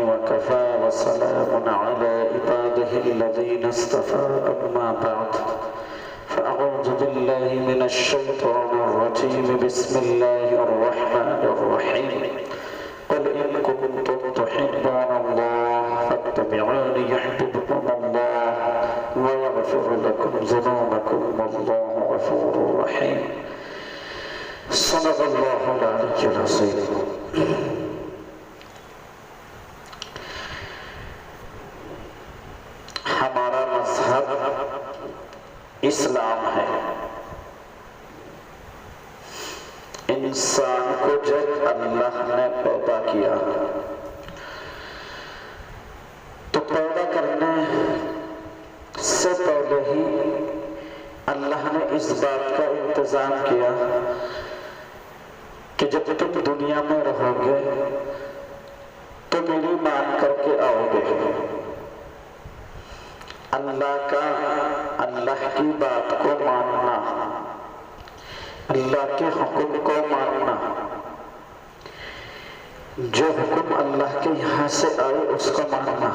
وكفى وسلام على عباده الذين اصطفى أما بعد فأعوذ بالله من الشيطان الرجيم بسم الله الرحمن الرحيم قل إن كنتم تحبون الله فاتبعوني يحببكم الله ويغفر لكم ذنوبكم والله غفور رحيم صدق الله العلي العظيم. ہمارا مذہب اسلام ہے. انسان کو جب اللہ نے پیدا کیا تو پیدا کرنے سے پہلے ہی اللہ نے اس بات کا انتظام کیا کہ جب تم دنیا میں رہو گے تو میری مان کر کے آؤ گے. اللہ کی بات کو ماننا، اللہ کے حکم کو ماننا، جو حکم اللہ کے یہاں سے آئے اس کو ماننا،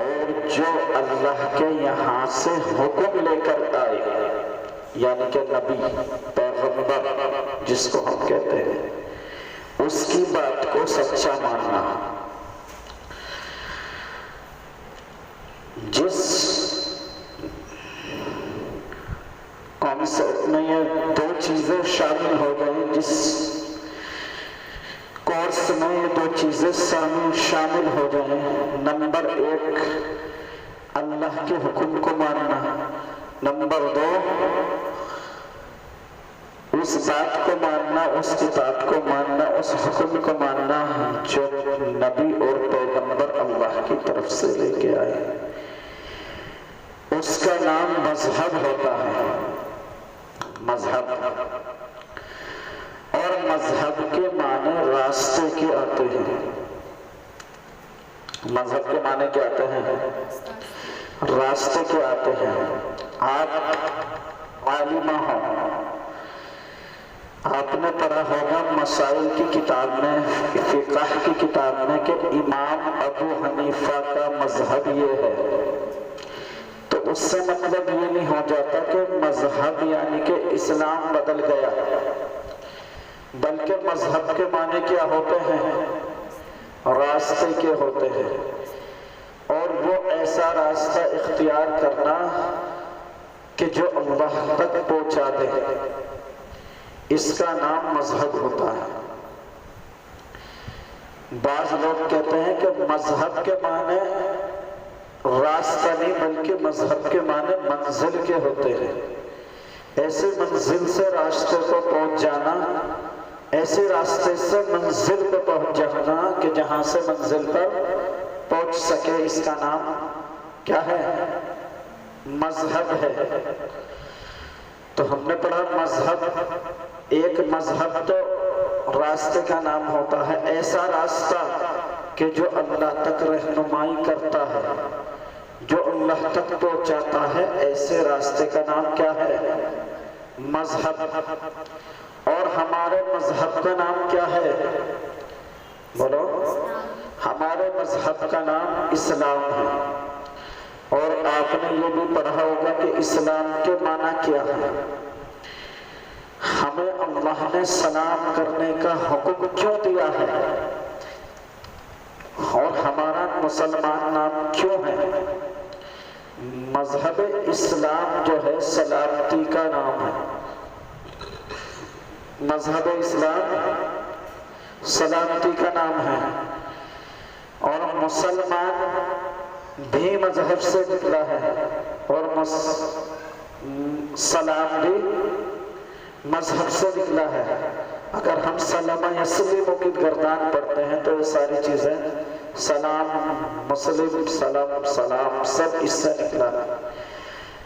اور جو اللہ کے یہاں سے حکم لے کر آئے یعنی کہ نبی پیغمبر جس کو ہم کہتے ہیں اس کی بات کو سچا ماننا. جس کانسیپٹ میں یہ دو چیزیں شامل ہو گئی، جس کورس میں یہ دو چیزیں شامل ہو جائیں، نمبر 1 اللہ کے حکم کو ماننا، نمبر 2 اس بات کو ماننا، اس کتاب کو ماننا، اس حکم کو ماننا جو نبی اور پیغمبر اللہ کی طرف سے لے کے آئے. اس کا نام مذہب ہوتا ہے. مذہب اور مذہب کے معنی راستے کے آتے ہیں. مذہب کے معنی کیا آتے ہیں؟ راستے کے آتے ہیں. آپ عالمہ ہو، آپ نے پڑھا ہوگا مسائل کی کتاب میں، فقہ کی کتاب میں کہ امام ابو حنیفہ کا مذہب یہ ہے. تو اس سے مطلب یہ نہیں ہو جاتا کہ مذہب یعنی کہ اسلام بدل گیا، بلکہ مذہب کے معنی کیا ہوتے ہیں؟ راستے کے ہوتے ہیں. اور وہ ایسا راستہ اختیار کرنا کہ جو اللہ تک پہنچا دے، اس کا نام مذہب ہوتا ہے. بعض لوگ کہتے ہیں کہ مذہب کے معنی راستہ نہیں بلکہ مذہب کے معنی منزل کے ہوتے ہیں. ایسے منزل سے راستے کو پہنچ جانا، ایسے راستے سے منزل پہ پہنچ جانا کہ جہاں سے منزل پر پہنچ سکے، اس کا نام کیا ہے؟ مذہب ہے. تو ہم نے پڑھا مذہب، ایک مذہب تو راستے کا نام ہوتا ہے، ایسا راستہ کہ جو اللہ تک رہنمائی کرتا ہے، جو اللہ تک پہنچاتا ہے، ایسے راستے کا نام کیا ہے؟ مذہب. اور ہمارے مذہب کا نام کیا ہے؟ بولو. ہمارے مذہب کا نام اسلام ہے. اور آپ نے یہ بھی پڑھا ہوگا کہ اسلام کے معنی کیا ہے. ہمیں اللہ نے سلام کرنے کا حکم کیوں دیا ہے؟ اور ہمارا مسلمان نام کیوں ہے؟ مذہب اسلام جو ہے سلامتی کا نام ہے. مذہب اسلام سلامتی کا نام ہے. اور مسلمان بھی مذہب سے نکلا ہے، اور سلام بھی مذہب سے نکلا ہے. اگر ہم سلام یسلم کی گردان پڑھتے ہیں تو یہ ساری چیزیں سلام مسلم سلام سلام سب اس سے نکلا ہے.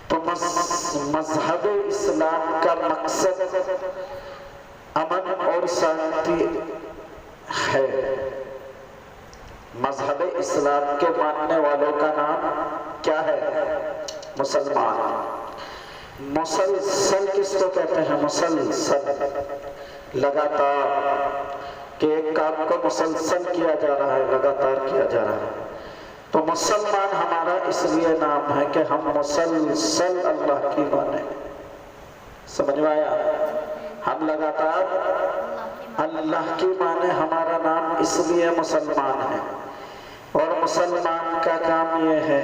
تو مذہب اسلام کا مقصد امن اور شانتی ہے. مذہب اسلام کے ماننے والوں کا نام کیا ہے؟ مسلمان. مسلسل کس کو کہتے ہیں؟ مسلسل، لگاتار. کہ ایک کام کو مسلسل کیا جا رہا ہے، لگاتار کیا جا رہا ہے۔ تو مسلمان ہمارا اس لیے نام ہے کہ ہم مسلسل اللہ کی مانیں۔ سمجھ میں آیا؟ ہم لگاتار اللہ کی مانیں، ہمارا نام اس لیے مسلمان ہے۔ اور مسلمان کا کام یہ ہے،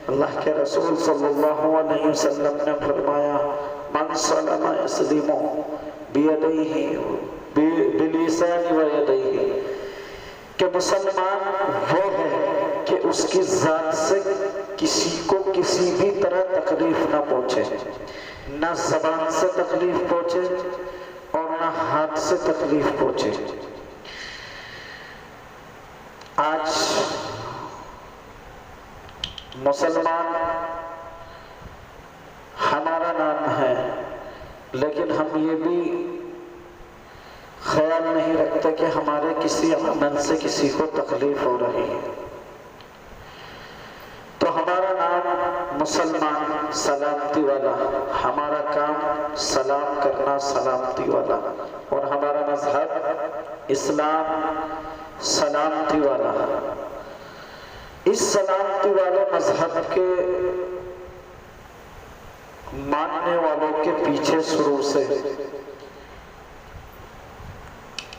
اللہ کے رسول صلی اللہ علیہ وسلم نے فرمایا من سلم یسلم بیدیہ بلسانہ ویدیہ، کہ مسلمان وہ ہے کہ اس کی ذات سے کسی کو کسی بھی طرح تکلیف نہ پہنچے، نہ زبان سے تکلیف پہنچے اور نہ ہاتھ سے تکلیف پہنچے۔ آج مسلمان ہمارا نام ہے، لیکن ہم یہ بھی خیال نہیں رکھتے کہ ہمارے کسی عمل سے کسی کو تکلیف ہو رہی ہے۔ تو ہمارا نام مسلمان سلامتی والا، ہمارا کام سلام کرنا سلامتی والا، اور ہمارا مذہب اسلام سلامتی والا۔ اس سلامتی والے مذہب کے ماننے والوں کے پیچھے شروع سے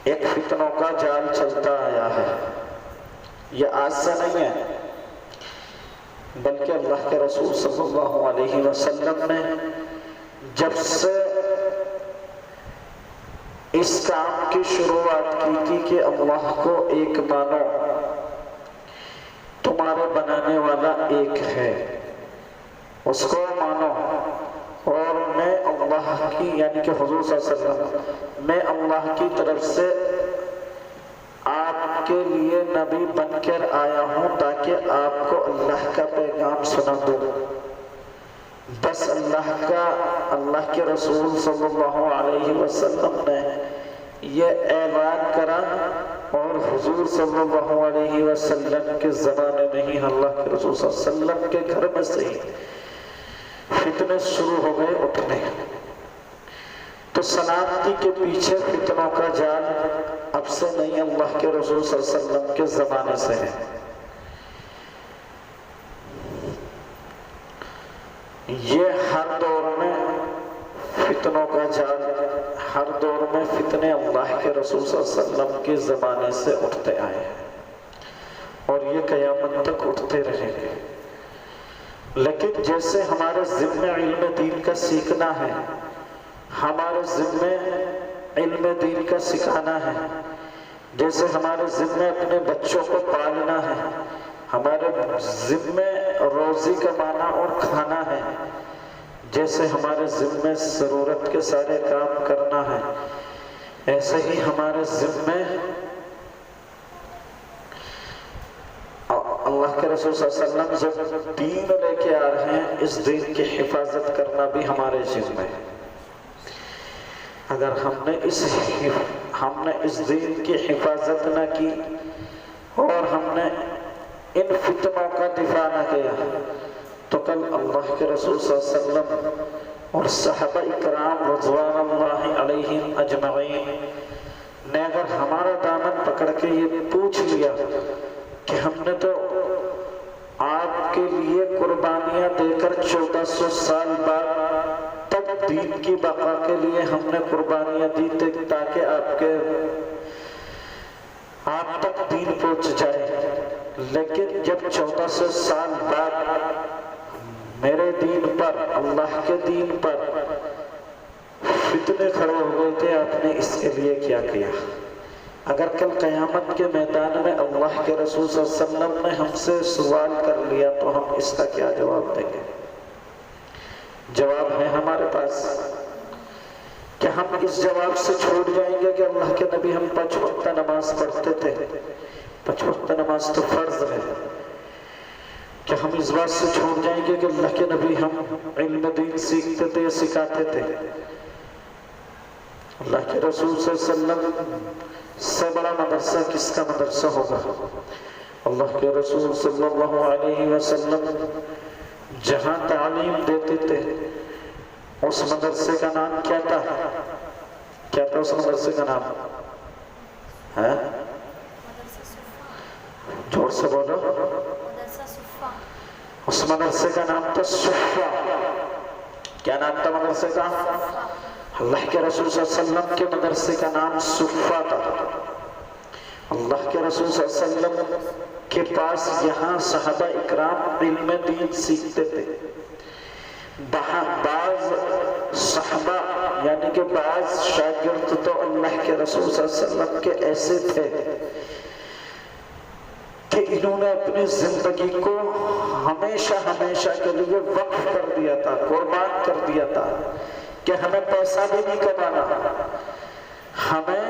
ایک فتنوں کا جال چلتا آیا ہے۔ یہ آج سے نہیں ہے، بلکہ اللہ کے رسول صلی اللہ علیہ وسلم نے جب سے اس کام کی شروعات کی تھی کہ اللہ کو ایک مانو، تمہارے بنانے والا ایک ہے، اس کو مانو، اور میں اللہ کی، یعنی کہ حضور صلی اللہ علیہ وسلم، میں اللہ کی طرف سے آپ کے لیے نبی بن کر آیا ہوں تاکہ آپ کو اللہ کا پیغام سنا دوں۔ بس اللہ کے رسول صلی اللہ علیہ وسلم نے یہ اعلان کرا، اور حضور صلی اللہ علیہ وسلم کے زمانے میں ہی اللہ کے رسول صلی اللہ علیہ وسلم کے گھر میں سے ہی فتنے شروع ہو گئے اٹھنے۔ تو سلامتی کے پیچھے فتنوں کا جال اب سے نہیں، اللہ کے رسول صلی اللہ علیہ وسلم کے زمانے سے ہے۔ یہ ہر دور میں فتنوں کا جال، ہر دور میں فتنے اللہ کے رسول صلی اللہ علیہ وسلم کے زمانے سے اٹھتے آئے ہیں، اور یہ قیامت تک اٹھتے رہیں گے۔ لیکن جیسے ہمارے ذمہ علم دین کا سیکھنا ہے، ہمارے ذمہ علم دین کا سکھانا ہے، جیسے ہمارے ذمہ اپنے بچوں کو پالنا ہے، ہمارے ذمہ روزی کمانا اور کھانا ہے، جیسے ہمارے ذمہ ضرورت کے سارے کام کرنا ہے، ایسے ہی ہمارے ذمہ اللہ کے رسول صلی اللہ علیہ وسلم جب دین لے کے آ رہے ہیں، اس دین کی حفاظت کرنا بھی ہمارے ذمہ ہے۔ اگر ہم نے اس دین کی حفاظت نہ کی اور ہم نے ان فتنوں کا دفاع نہ کیا، تو کل اللہ کے رسول صلی اللہ علیہ وسلم اور صحابہ اکرام رضوان اللہ علیہم اجمعین نے اگر ہمارا دامن پکڑ کے یہ پوچھ لیا کہ ہم نے تو آپ کے لیے قربانیاں دے کر 1400 سال بعد تک دین کی بقا کے لیے ہم نے قربانیاں دی تاکہ آپ تک دین پہنچ جائے، لیکن جب 1400 سال بعد میرے دین پر، اللہ کے دین پر فتنے کھڑے ہو گئے تھے، آپ نے اس کے لیے کیا کیا؟ اگر کل قیامت کے میدان میں اللہ کے رسول صلی اللہ علیہ وسلم نے ہم سے سوال کر لیا تو ہم اس کا کیا جواب دیں گے؟ جواب ہے ہمارے پاس کہ ہم اس جواب سے چھوڑ جائیں گے کہ اللہ کے نبی ہم 5 وقت نماز پڑھتے تھے، 5 وقت نماز تو فرض ہے، کہ ہم اس بات سے چھوڑ جائیں گے کہ اللہ کے نبی ہم علم دین سیکھتے تھے، سکھاتے تھے؟ اللہ کے رسول صلی اللہ علیہ وسلم سے بڑا مدرسہ کس کا مدرسہ ہوگا؟ اللہ کے رسول صلی اللہ علیہ وسلم جہاں تعلیم دیتے تھے اس مدرسے کا نام کیا تھا؟ کیا تھا اس مدرسے کا نام؟ ہے؟ جوڑ سے بولو۔ اس مدرسے کا نام تھا صفہ۔ کیا نام تھا مدرسے کا؟ اللہ کے رسول صلی اللہ علیہ وسلم کے مدرسے کا نام صفہ تھا۔ اللہ کے رسول صلی اللہ علیہ وسلم کے پاس یہاں صحابہ اکرام علم دین سیکھتے تھے۔ بعض صحابہ یعنی کہ بعض شاگرد تو اللہ کے رسول صلی اللہ علیہ وسلم کے ایسے تھے کہ انہوں نے اپنی زندگی کو ہمیشہ ہمیشہ کے لیے وقف کر دیا تھا، قربان کر دیا تھا کہ ہمیں پیسہ بھی نہیں کمانا، ہمیں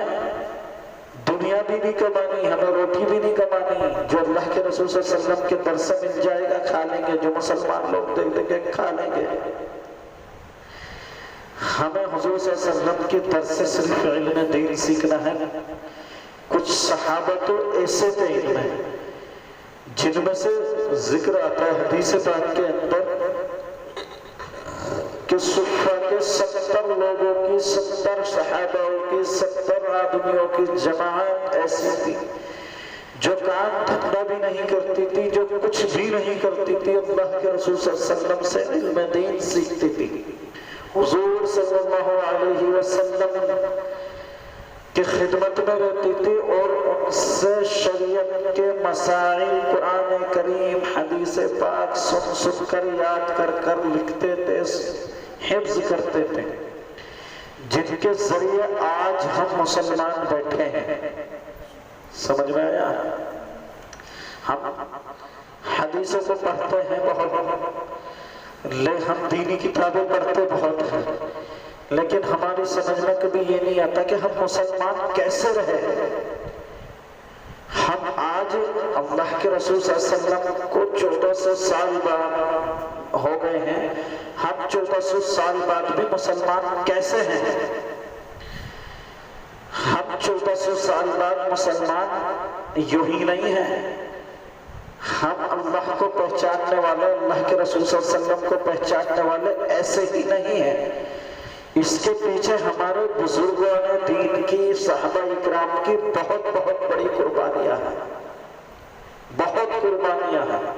دنیا بھی نہیں کمانی، ہمیں روٹی بھی نہیں کمانی، جو اللہ کے رسول صلی اللہ علیہ وسلم کے در سے مل جائے گا کھا لیں گے، جو مسلمان لوگ دے دیں گے کھا لیں گے۔ ہمیں حضور صلی اللہ علیہ وسلم کے در سے صرف علم دین سیکھنا ہے۔ کچھ صحابہ تو ایسے تھے ان میں جن میں سے ذکر آتا ہے حدیث پاک کے اندر کہ صفہ کے 70 لوگوں کی، 70 صحابہوں کی، 70 آدمیوں کی جماعت ایسی تھی جو کام دھندا بھی نہیں کرتی تھی، جو کچھ بھی نہیں کرتی تھی، اللہ کے رسول صلی اللہ علیہ وسلم سے علم دین سیکھتی تھی۔ حضور صلی اللہ علیہ وسلم کی خدمت میں رہتی تھی اور ان سے شریعت کے مسائل، قرآن کریم، حدیث پاک سن سن کر یاد کر کر لکھتے تھے، حفظ کرتے تھے، جن کے ذریعے آج ہم مسلمان بیٹھے ہیں۔ سمجھ میں آیا؟ ہم حدیثوں کو پڑھتے ہیں بہت، ہم دینی کتابیں پڑھتے بہت ہیں، لیکن ہماری سمجھ میں کبھی یہ نہیں آتا کہ ہم مسلمان کیسے رہے۔ ہم آج اللہ کے رسول صلی اللہ علیہ وسلم کو 1400 سال بعد ہو گئے ہیں، ہم 1400 سال بعد بھی مسلمان کیسے ہیں؟ ہم 1400 سال بعد مسلمان یوں ہی نہیں ہیں۔ ہم اللہ کو پہچاننے والے، اللہ کے رسول صلی اللہ علیہ وسلم کو پہچاننے والے ایسے ہی نہیں ہیں۔ اس کے پیچھے ہمارے بزرگوں نے دین کی، صحابہ اکرام کی بہت بہت بڑی قربانیاں ہیں، بہت قربانیاں ہیں۔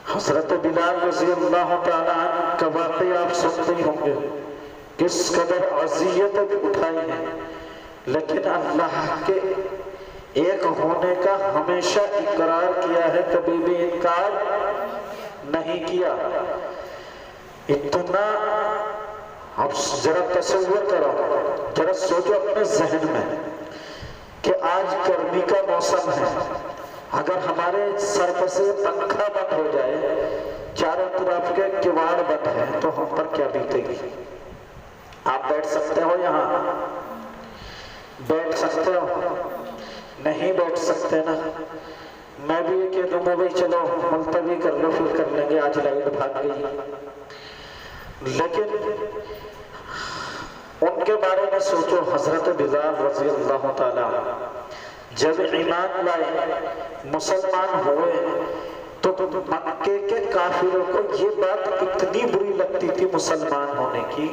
حضرت بلال رضی اللہ تعالیٰ عنہ کا واقعہ آپ سنتے ہی ہوں گے، کس قدر اذیت اٹھائی ہے، لیکن اللہ کے ایک ہونے کا ہمیشہ اقرار کیا ہے، کبھی بھی انکار نہیں کیا۔ اتنا اب ذرا تصور کرو، ذرا سوچو اپنے ذہن میں کہ آج گرمی کا موسم ہے، اگر ہمارے سر پر سے پنکھا بند ہو جائے، چاروں طرف کے کواڑ بند ہیں، تو ہم پر کیا بیتے گی؟ آپ بیٹھ سکتے ہو یہاں؟ بیٹھ سکتے ہو؟ نہیں بیٹھ سکتے نا۔ میں بھی یہ کہہ دوں گا بھائی چلو ملتوی کر لو، پھر کر لیں گے، آج لائٹ بھاگ گئی۔ لیکن ان کے بارے میں سوچو، حضرت بلال رضی اللہ تعالیٰ جب ایمان لائے، مسلمان ہوئے، تو مکے کے کافروں کو یہ بات اتنی بری لگتی تھی مسلمان ہونے کی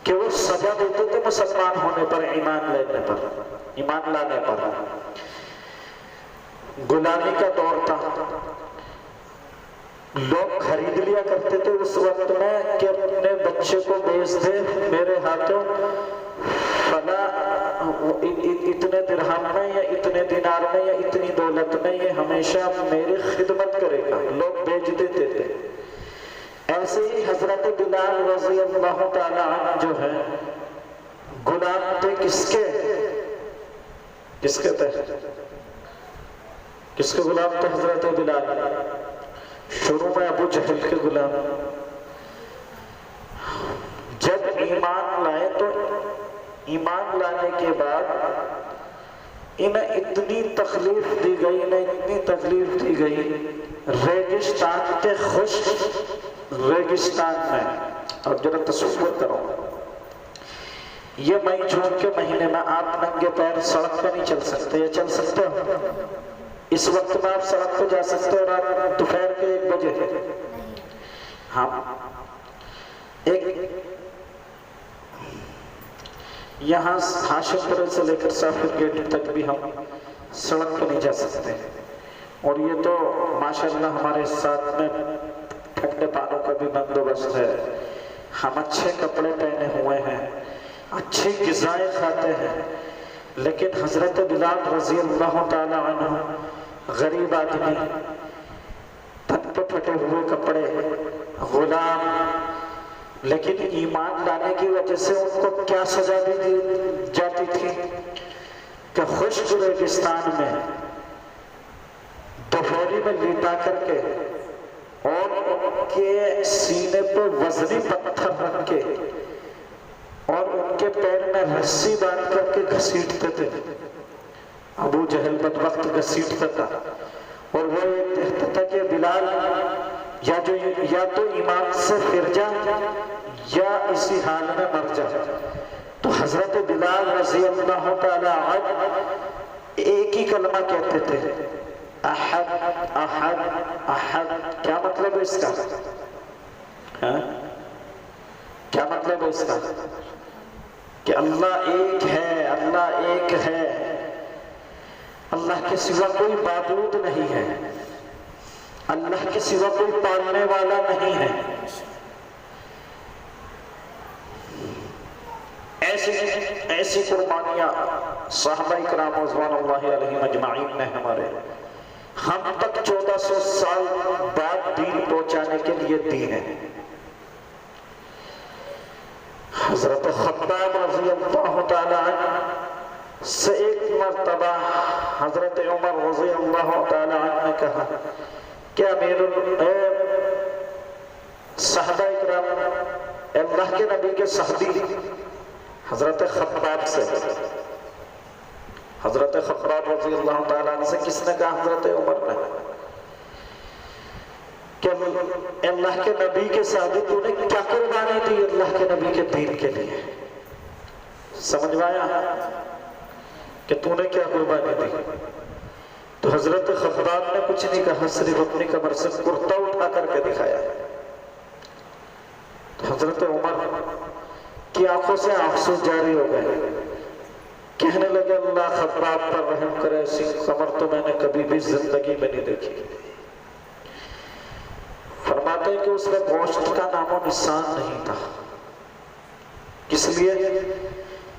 کہ وہ سزا دیتے تھے مسلمان ہونے پر، ایمان لانے پر۔ غلامی کا دور تھا، لوگ خرید لیا کرتے تھے اس وقت میں کہ اپنے بچے کو بیچ دے میرے ہاتھوں، فلا اتنے درہم میں یا اتنے دینار میں یا اتنی دولت میں یہ ہمیشہ میری خدمت کرے گا، لوگ بیچ دیتے تھے۔ ایسے ہی حضرت بلال رضی اللہ تعالیٰ عنہ جو ہے غلام تھے، کس کے تھے؟ کس کے غلام تھے حضرت بلال؟ شروع میں ابو جہل کے غلام۔ جب ایمان لائے تو ایمان لانے کے بعد انہیں اتنی تکلیف دی گئی، ریگستان کے خشک ریگستان میں۔ اب ذرا تصور کرو، یہ مئی جون کے مہینے میں آپ ننگے پیر سڑک پہ نہیں چل سکتے، یا چل سکتے ہو؟ اس وقت میں آپ سڑک پہ جا سکتے ہو رات دوپہر کے 1 بجے؟ ہاں، یہاں ہاشم پورے سے لے کر سافر گیٹ تک بھی ہم سڑک پہ نہیں جا سکتے، اور یہ تو ماشاءاللہ ہمارے ساتھ میں ٹھنڈے پانوں کا بھی بندوبست ہے، ہم اچھے کپڑے پہنے ہوئے ہیں، اچھی غذائیں کھاتے ہیں، لیکن حضرت بلال رضی اللہ تعالی عنہ غریب آدمی، تن پہ پھٹے ہوئے کپڑے، غلام، لیکن ایمان لانے کی وجہ سے ان کو کیا سزا دی جاتی تھی کہ خشک ریگستان میں دوپہری میں لیٹا کر کے اور ان کے سینے پہ وزنی پتھر رکھ کے اور ان کے پیر میں رسی باندھ کر کے گھسیٹتے تھے۔ ابو جہل بدبخت گھسیٹتا تھا اور وہ یہ کہتا تھا کہ بلال یا تو ایمان سے پھر جا یا اسی حال میں مر جا۔ تو حضرت بلال رضی اللہ تعالی عنہ ایک ہی کلمہ کہتے تھے، احد احد احد۔ کیا مطلب ہے اس کا؟ کیا مطلب ہے اس کا؟ کہ اللہ ایک ہے، اللہ ایک ہے، اللہ کے سوا کوئی معبود نہیں ہے، اللہ کے سوا کوئی پالنے والا نہیں ہے۔ ایسی قربانیاں صحابہ اکرام رضوان اللہ علیہم اجمعین نے ہم تک 1400 سال بعد دین پہنچانے کے لیے دی ہیں۔ حضرت خباب رضی اللہ تعالی عنہ سے ایک مرتبہ حضرت عمر رضی اللہ تعالی عنہ نے کہا کہ صحابہ اکرام، اللہ کے نبی کے صحابی حضرت خباب سے، حضرت خباب رضی اللہ تعالیٰ عنہ سے کس نے کہا؟ حضرت عمر نے، کہ اللہ کے نبی کے صحابی تو نے کیا قربانی دی اللہ کے نبی کے دین کے لیے؟ سمجھ میں آیا کہ تو نے کیا قربانی دی؟ تو حضرت خباب نے کچھ نہیں کہا، صرف اپنی کمر سے کرتا اٹھا کر کے دکھایا۔ تو حضرت عمر کی آنکھوں سے آنسو جاری ہو گئے، کہنے لگے اللہ خباب پر رحم کرے، ایسی کمر تو میں نے کبھی بھی زندگی میں نہیں دیکھی۔ فرماتے ہیں کہ اس میں گوشت کا نام و نشان نہیں تھا، اس لیے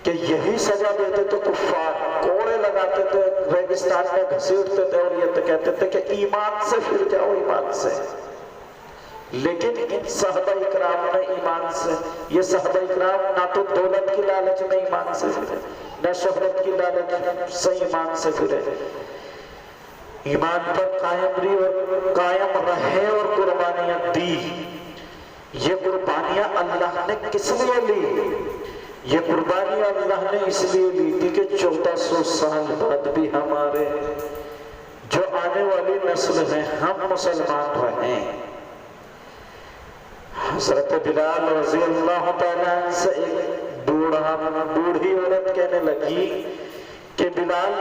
کہ یہی سزا دیتے تو کفار کوڑے لگاتے تھے، ریگستان میں گھسیٹتے تھے اور یہ کہتے تھے کہ ایمان سے پھر جاؤ، ایمان سے۔ لیکن ان صحابہ اکرام نے ایمان سے، یہ صحابہ اکرام نہ تو دولت کی لالچ میں ایمان سے پھرے، نہ شہرت کی لالچ سے ایمان سے پھرے، ایمان پر قائم رہے اور قربانیاں دی۔ یہ قربانیاں اللہ نے کس لیے لی؟ یہ قربانیاں اللہ نے اس لیے لی تھی کہ 1400 سال بعد بھی ہمارے جو آنے والی نسل ہے ہم مسلمان رہیں۔ حضرت بلال رضی اللہ تعالیٰ سے ایک بوڑھی عورت کہنے لگی کہ بلال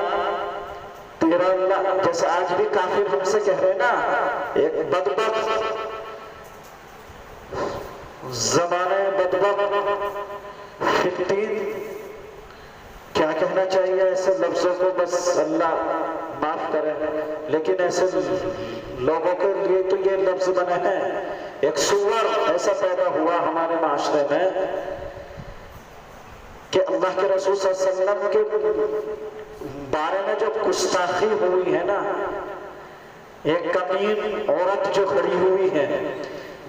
تیرا اللہ، جیسے آج بھی کافر ہم سے کہہ رہے نا، ایک بدبخت زمانے، بدبخت فتین، کیا کہنا چاہیے ایسے لفظوں کو؟ بس اللہ معاف کرے، لیکن ایسے لوگوں کے لیے تو یہ لفظ بنے ہیں۔ ایک سور ایسا پیدا ہوا ہمارے معاشرے میں کہ اللہ کے رسول صلی اللہ علیہ وسلم کے بارے میں جو گستاخی ہوئی ہے نا، ایک کمین عورت جو کھڑی ہوئی ہے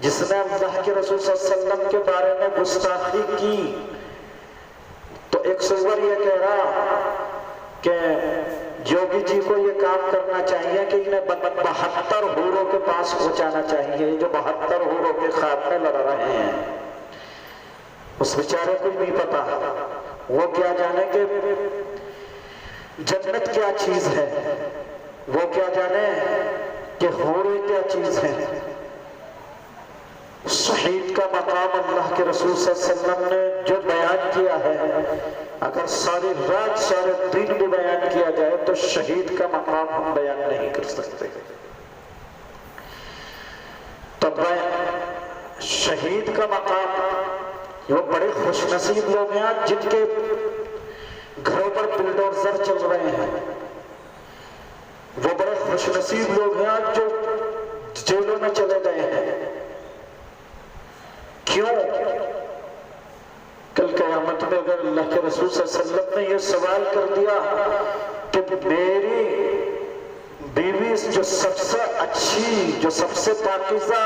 جس نے اللہ کے رسول صلی اللہ علیہ وسلم کے بارے میں گستاخی کی، تو ایک سور یہ کہہ رہا کہ جوگی جی کو یہ کام کرنا چاہیے کہ انہیں 72 حوروں کے پاس پہنچانا چاہیے، جو 72 حوروں کے خواب میں لڑ رہے ہیں۔ اس بیچارے کو نہیں پتا، وہ کیا جانے کہ جنت کیا چیز ہے، وہ کیا جانے کہ حوریں کیا چیز ہے۔ شہید کا مقام اللہ کے رسول صلی اللہ علیہ وسلم نے جو بیان کیا ہے، اگر ساری رات سارے دن بھی بیان کیا جائے تو شہید کا مقام ہم بیان نہیں کر سکتے۔ تب شہید کا مقام، وہ بڑے خوش نصیب لوگ ہیں جن کے گھروں پر بلڈوزر چل رہے ہیں، وہ بڑے خوش نصیب لوگ ہیں آج جو جیلوں میں چلے گئے ہیں۔ کیوں؟ کل قیامت میں اگر اللہ کے رسول صلی اللہ علیہ وسلم نے یہ سوال کر دیا کہ میری بیوی جو سب سے اچھی، جو سب سے پاکیزہ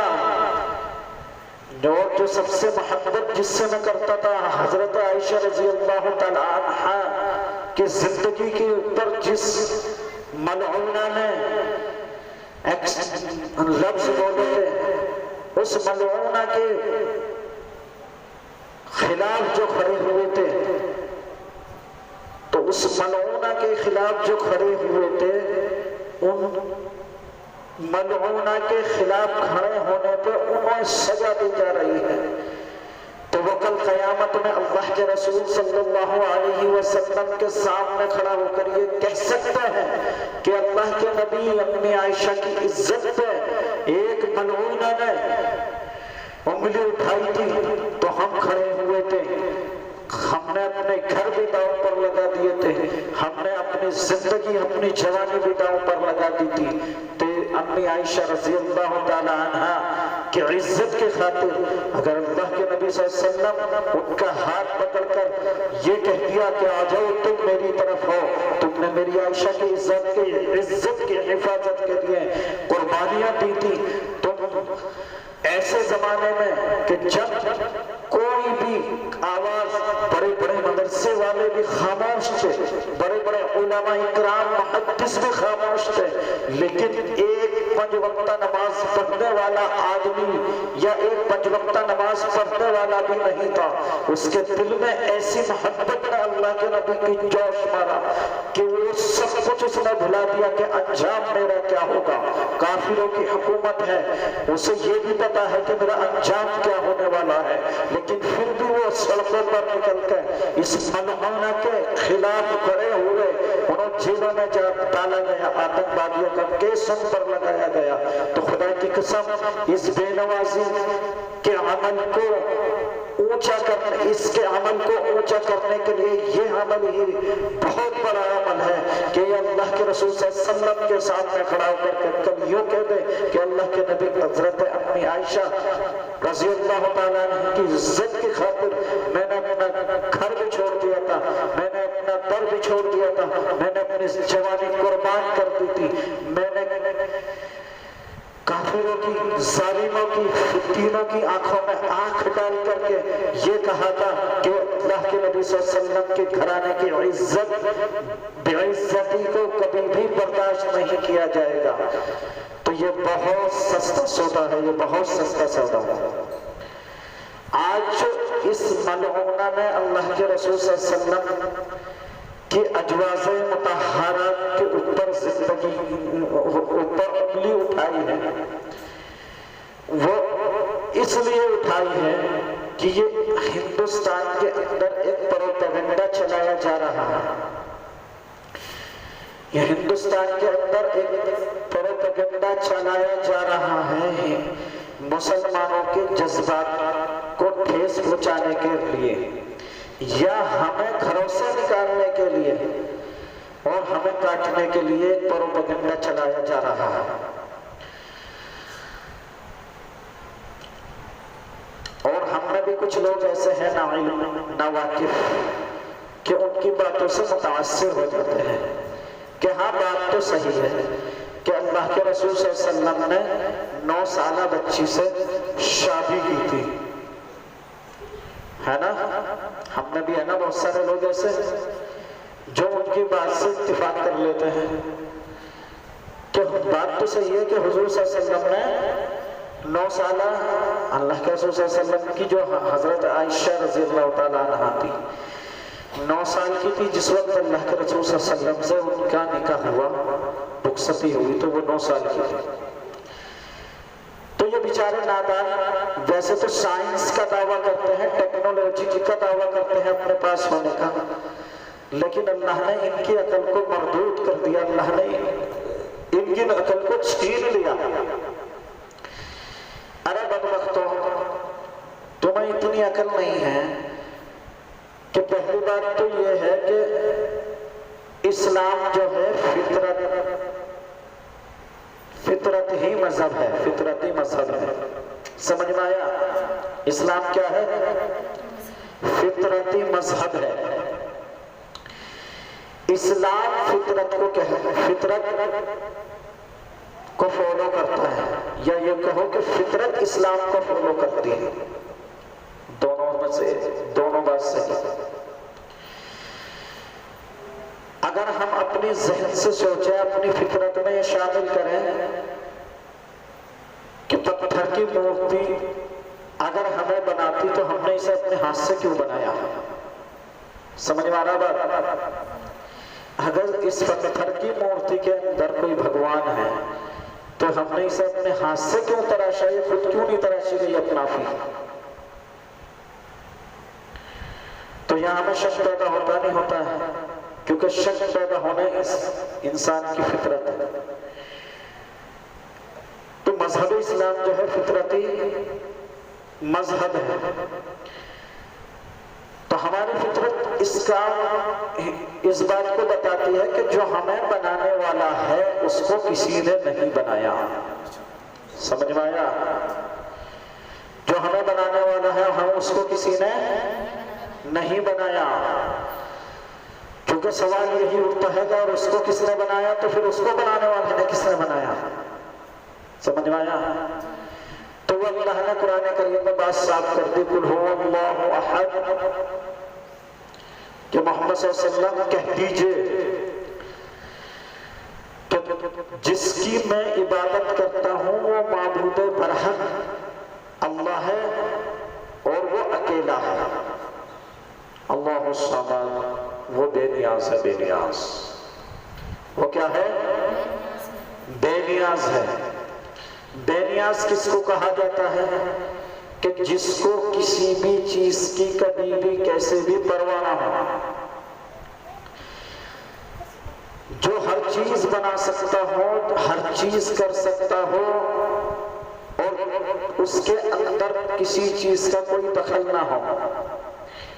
اور جو سب سے محبت جس سے میں کرتا تھا، حضرت عائشہ رضی اللہ تعالی عنہا کی زندگی کے اوپر جس ملعونہ نے لفظ بولے تھے، اس ملعونہ کے خلاف جو کھڑے ہوئے تھے، تو اس ملعونہ کے خلاف جو کھڑے ہوئے تھے، ان ملعونہ کے خلاف کھڑے ہونے پہ انہیں سزا دی جا رہی ہے۔ تو وہ کل قیامت میں اللہ کے رسول صلی اللہ علیہ وسلم کے سامنے کھڑا ہو کر یہ کہہ سکتے ہیں کہ اللہ کے نبی امی عائشہ کی عزت پہ ایک ملعونہ نے انگلی اٹھائی تھی تو ہم کھڑے ہوئے تھے، ہم نے اپنے گھر بھی داؤ پر لگا دیے تھے، ہم نے اپنی زندگی، اپنی جوانی بھی داؤ پر لگا دی تھی، تو امی عائشہ رضی اللہ تعالی عنہا کی عزت کے خاطر اگر اللہ کے نبی صلی اللہ علیہ وسلم ان کا ہاتھ پکڑ کر یہ کہہ دیا کہ آ جاؤ تم میری طرف ہو، تم نے میری عائشہ کی عزت کی حفاظت کے لیے قربانیاں دی تھی، تم ایسے زمانے میں کہ جب کوئی بھی آواز، بڑے بڑے مدرسے والے بھی خاموش تھے، بڑے بڑے علماء اکرام محدث بھی خاموش تھے، لیکن ایک پنج وقتہ نماز پڑھنے والا آدمی یا ایک پنج وقتہ نماز پڑھنے والا بھی نہیں تھا، اس کے دل میں ایسی محبت نے اللہ کے نبی کی جوش مارا کہ وہ سب کچھ اس نے بھلا دیا کہ انجام میرا کیا ہوگا، کافروں کی حکومت ہے، اسے یہ بھی پتا ہے کہ میرا انجام کیا ہونے والا ہے، لیکن پھر بھی وہ سڑکوں پر نکل کے اس ملعونہ کے خلاف کھڑے ہوئے، انہوں جیلوں میں ڈالا گیا، آتنکوادیوں کا کیس ان پر لگایا گیا۔ تو خدا کی قسم اس بے نوازی کے عمل کو اونچا کرنے، اس کے عمل کو اونچا کرنے کے لیے یہ عمل ہی بہت بڑا عمل ہے کہ یہ اللہ کے رسول صلی اللہ علیہ وسلم کے سامنے کھڑا ہو کر کے کل یوں کہہ دے کہ اللہ کے نبی حضرت امی عائشہ رضی اللہ تعالیٰ عنہ کی عزت کی خاطر میں نے اپنا گھر بھی چھوڑ دیا تھا، میں نے اپنا در بھی چھوڑ دیا تھا، میں نے اپنی جوانی قربان کر دی تھی، میں نے کافروں کی، ظالموں کی، فتینوں کی آنکھوں میں آنکھ ڈال کر کے یہ کہا تھا کہ اللہ کے نبی صلی اللہ علیہ وسلم کے گھرانے کی عزت، بے عزتی کو کبھی بھی برداشت نہیں کیا جائے گا۔ تو یہ بہت سستا سودا ہے، یہ بہت سستا سودا ہے۔ آج اس ملعونہ نے اللہ کے رسول صلی اللہ علیہ وسلم کہ اجواز مطہرات کے اوپر زندگی اوپر انگلی اٹھائی ہے، وہ اس لیے اٹھائی ہے کہ یہ ہندوستان کے اندر ایک پروپیگنڈا چلایا جا رہا ہے، یہ ہندوستان کے اندر ایک پروپیگنڈا چلایا جا رہا ہے مسلمانوں کے جذبات کو ٹھیس پہنچانے کے لیے، یا ہمیں گھروں سے نکالنے کے لیے اور ہمیں کاٹنے کے لیے پروپیگنڈا چلایا جا رہا ہے۔ اور ہم میں بھی کچھ لوگ ایسے ہیں ناعلم، ناواقف، کہ ان کی باتوں سے متاثر ہو جاتے ہیں کہ ہاں بات تو صحیح ہے کہ اللہ کے رسول صلی اللہ علیہ وسلم نے 9 سالہ بچی سے شادی کی تھی، ہے نا؟ ہم میں بھی ہے نا بہت سارے لوگ ایسے جو ان کی بات سے اتفاق کر لیتے ہیں کہ بات تو صحیح ہے کہ حضور صلی اللہ علیہ وسلم نے 9 سالہ، اللہ کے رسول صلی اللہ علیہ وسلم کی جو حضرت عائشہ رضی اللہ تعالیٰ عنہا تھی 9 سال کی تھی جس وقت اللہ کے رسول صلی اللہ علیہ وسلم سے ان کا نکاح ہوا، رخصتی ہوئی، تو وہ 9 سال کی تھی۔ تو یہ بیچارے نادان ویسے تو سائنس کا دعویٰ کرتے ہیں، ٹیکنالوجی کا دعویٰ کرتے ہیں اپنے پاس ہونے کا، لیکن اللہ نے ان کی عقل کو مردود کر دیا، اللہ نے ان کی عقل کو چھین لیا۔ ارے بدبختوں، تمہیں اتنی عقل نہیں ہے کہ پہلی بات تو یہ ہے کہ اسلام جو ہے فطرت ہی مذہب ہے، فطرتی مذہب ہے. سمجھ میں آیا؟ اسلام کیا ہے؟ فطرتی مذہب ہے. اسلام فطرت کو فالو کرتا ہے، یا یہ کہو کہ فطرت اسلام کو فالو کرتی ہے. دونوں میں سے دونوں بات صحیح. اگر ہم اپنی ذہن سے سوچیں، اپنی فطرت میں یہ شامل کریں کہ پتھر کی مورتی اگر ہمیں بناتی تو ہم نے اسے اپنے ہاتھ سے کیوں بنایا؟ سمجھ میں آ رہا بات؟ اگر اس پتھر کی مورتی کے اندر کوئی بھگوان ہے تو ہم نے اسے اپنے ہاتھ سے کیوں تراشا؟ یہ خود کیوں نہیں تراشی گئی اپنا فی؟ تو یہاں ہمیں شک پیدا ہوتا نہیں ہوتا ہے، کیونکہ شک پیدا ہونے انسان کی فطرت ہے. تو مذہب اسلام جو ہے فطرتی مذہب ہے. تو ہماری فطرت اس بات کو بتاتی ہے کہ جو ہمیں بنانے والا ہے اس کو کسی نے نہیں بنایا. سمجھ میں آیا؟ جو ہمیں بنانے والا ہے ہم اس کو کسی نے نہیں بنایا. کیونکہ سوال یہی اٹھتا ہے کہ اور اس کو کس نے بنایا، تو پھر اس کو بنانے والے نے کس نے بنایا؟ سمجھ میں آیا؟ تو وہ اللہ نے قرآن کریم میں بات صاف کر دی، قل هو اللہ احد، کہ محمد صلی اللہ علیہ وسلم کہہ دیجئے کہ جس کی میں عبادت کرتا ہوں وہ معبود برحق اللہ ہے اور وہ اکیلا ہے. اللہ الصمد، وہ بے نیاز ہے. بے نیاز وہ کیا ہے؟ بے نیاز ہے. بے نیاز کس کو کہا جاتا ہے؟ کہ جس کو کسی بھی چیز کی کبھی بھی کیسے بھی پرواہ نہ ہو، جو ہر چیز بنا سکتا ہو، ہر چیز کر سکتا ہو، اور اس کے اندر کسی چیز کا کوئی دخل نہ ہو.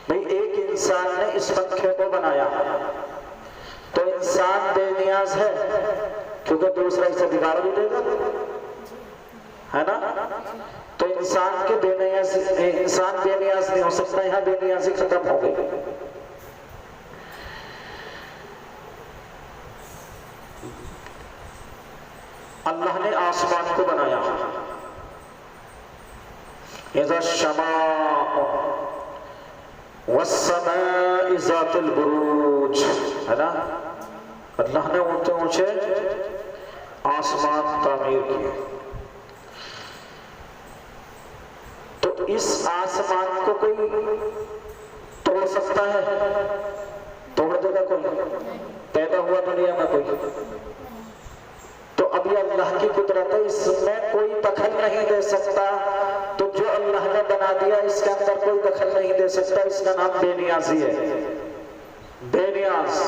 بھئی ایک انسان نے اس پنکھے کو بنایا تو انسان بے نیاز ہے، کیونکہ دوسرا اسے بگاڑ بھی دے گا، ہے نا؟ تو انسان بے نیاز نہیں ہو سکتا. یہاں بے نیازی ختم ہو گئی. اللہ نے آسمان کو بنایا، اذا الشماء والسماء ذات البروج، ہے نا؟ اللہ نے اونچے اونچے آسمان تعمیر کیے. تو اس آسمان کو کوئی توڑ سکتا ہے؟ توڑ دے گا کوئی؟ پیدا ہوا دنیا میں کوئی؟ تو اب یہ اللہ کی قدرت ہے، اس میں کوئی دخل نہیں دے سکتا. تو جو اللہ نے بنا دیا اس کے اندر کوئی دخل نہیں دے سکتا. اس کا نام بے نیازی ہے. بے نیاز،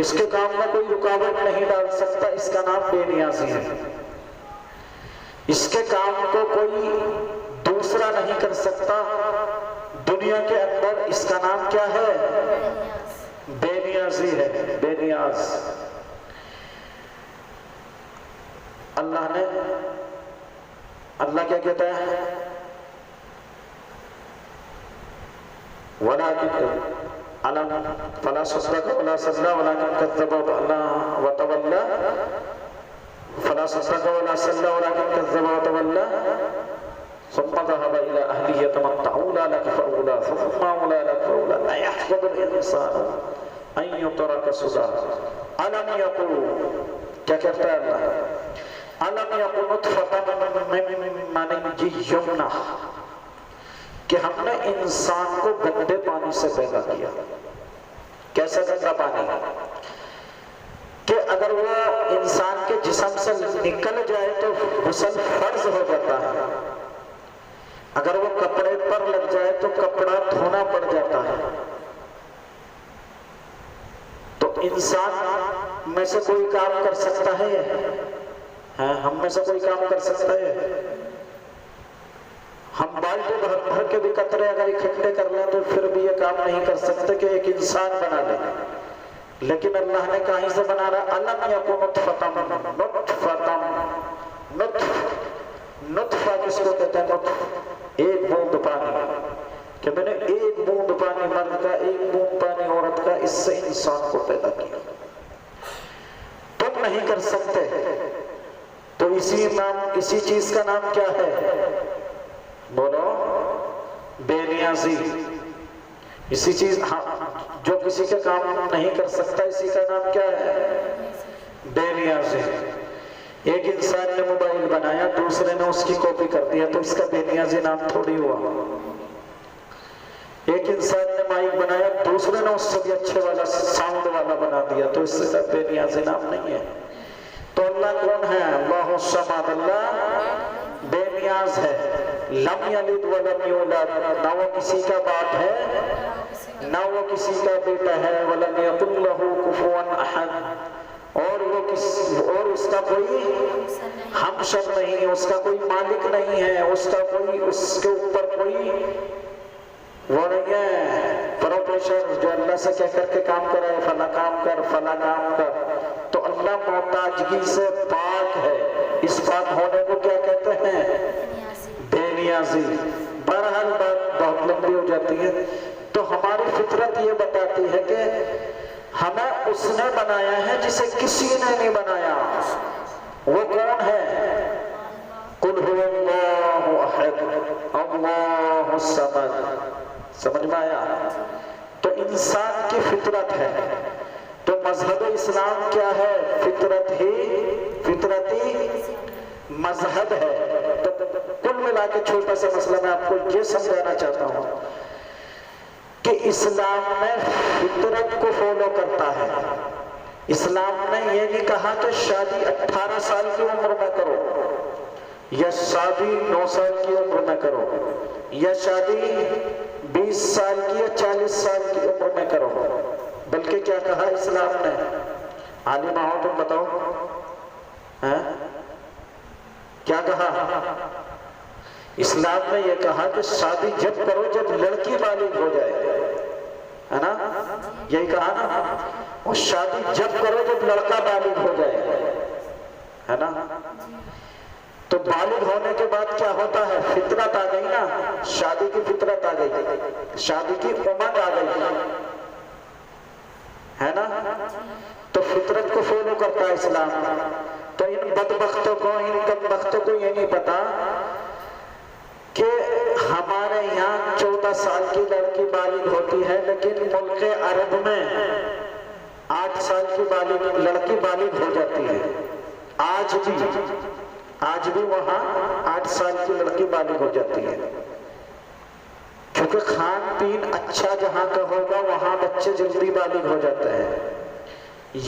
اس کے کام میں کوئی رکاوٹ نہیں ڈال سکتا. اس کا نام بے نیازی ہے. اس کے کام کو کوئی دوسرا نہیں کر سکتا دنیا کے اندر. اس کا نام کیا ہے؟ بے نیازی ہے. بے نیاز. اللہ کیا کہتا ہے؟ فلا صدق ولا صلى ولكن كذب وتولى. فلا صدق ولا صلى ولكن كذب وتولى ثم ذهب الى اهله يتمتع. اولى لك فاولى ثم اولى لك فاولى. ايحسب الانسان ان يترك سدى. الم يقل، کیا کہتا ہے اللہ؟ الم يقل نطفة من مني يمنى، کہ ہم نے انسان کو گندے پانی سے پیدا کیا. کیسا گندا پانی؟ کہ اگر وہ انسان کے جسم سے نکل جائے تو غسل فرض ہو جاتا ہے. اگر وہ کپڑے پر لگ جائے تو کپڑا دھونا پڑ جاتا ہے. تو انسان میں سے کوئی کام کر سکتا ہے؟ ہم میں سے کوئی کام کر سکتا ہے؟ ہم بالٹی بھر بھر کے بھی قطرے اگر اکٹھے کر لیں تو پھر بھی یہ کام نہیں کر سکتے کہ ایک انسان بنا لیں، لیکن اللہ نے کہیں سے بنا رہا الم یکن نطفہ کس کو کہتے ہیں؟ نطف، ایک بوند پانی، کہ میں نے ایک بوند پانی مرد کا، ایک بوند پانی عورت کا، اس سے انسان کو پیدا کیا، تم نہیں کر سکتے۔ تو اسی چیز کا نام کیا ہے؟ بولو، بے نیازی۔ اسی چیز جو کسی کا کام نہیں کر سکتا، اسی کا نام کیا ہے؟ بے نیازی۔ ایک انسان نے موبائل بنایا، دوسرے نے اس کی کاپی کر دیا، تو اس کا بے نیازی نام تھوڑی ہوا۔ ایک انسان نے مائک بنایا، دوسرے نے اس سے بھی اچھے والا ساؤنڈ والا بنا دیا، تو اس سے بے نیازی نام نہیں ہے۔ تو اللہ کون ہے؟ اللہ الصمد، اللہ بے نیاز ہے، لم یلد ولم یولد، نہ وہ کسی کا باپ ہے نہ وہ کسی کا بیٹا ہے، ولم یکن لہ کفوا احد، اور اس کا کوئی ہمشر نہیں ہے، اس کا کوئی مالک نہیں ہے، اس کے اوپر کوئی وہ نہیں ہے پروفیسر جو اللہ سے کہہ کر کے کام کرے فلا کام کر فلا کام کر۔ تو اللہ محتاجگی سے پاک ہے، اس پاک ہونے کو کیا کہتے ہیں؟ بے نیازی۔ بہرحال بات بہت لمبی ہو جاتی ہے، تو ہماری فطرت یہ بتاتی ہے کہ ہمیں اس نے بنایا ہے جسے کسی نے نہیں بنایا۔ وہ کون ہے؟ قل هو اللہ احد اللہ الصمد۔ سمجھ میں آیا؟ تو انسان کی فطرت ہے، تو مذہب اسلام کیا ہے؟ فطرتی مذہب ہے۔ تو کل ملا کے چھوٹا سا مسئلہ میں آپ کو یہ سمجھانا چاہتا ہوں کہ اسلام میں فطرت کو فالو کرتا ہے۔ اسلام نے یہ نہیں کہا کہ شادی 18 سال کی عمر میں کرو، یا شادی 9 سال کی عمر میں کرو، یا شادی 20 سال کی یا 40 سال کی عمر میں کرو، بلکہ کیا کہا اسلام نے؟ عالم ہو تم بتاؤ، کیا کہا؟ اسلام نے یہ کہا کہ شادی جب کرو جب لڑکی بالغ ہو جائے، ہے نا؟ یہی کہا نا؟ اور شادی جب کرو جب لڑکا بالغ ہو جائے، ہے نا؟ تو بالغ ہونے کے بعد کیا ہوتا ہے؟ فطرت آ گئی نا، شادی کی فطرت آ گئی، شادی کی امنگ آ گئی، ہے نا؟ تو فطرت کو فالو کرتا ہے اسلام۔ تو ان بدبختوں کو، ان کم بختوں کو یہ نہیں پتا کہ ہمارے یہاں 14 سال کی لڑکی بالغ ہوتی ہے، لیکن ملک عرب میں 8 سال کی لڑکی بالغ ہو جاتی ہے۔ آج بھی وہاں 8 سال کی لڑکی بالغ ہو جاتی ہے، کیونکہ کھان پین اچھا جہاں کا ہوگا وہاں بچے جلدی بالغ ہو جاتے ہیں۔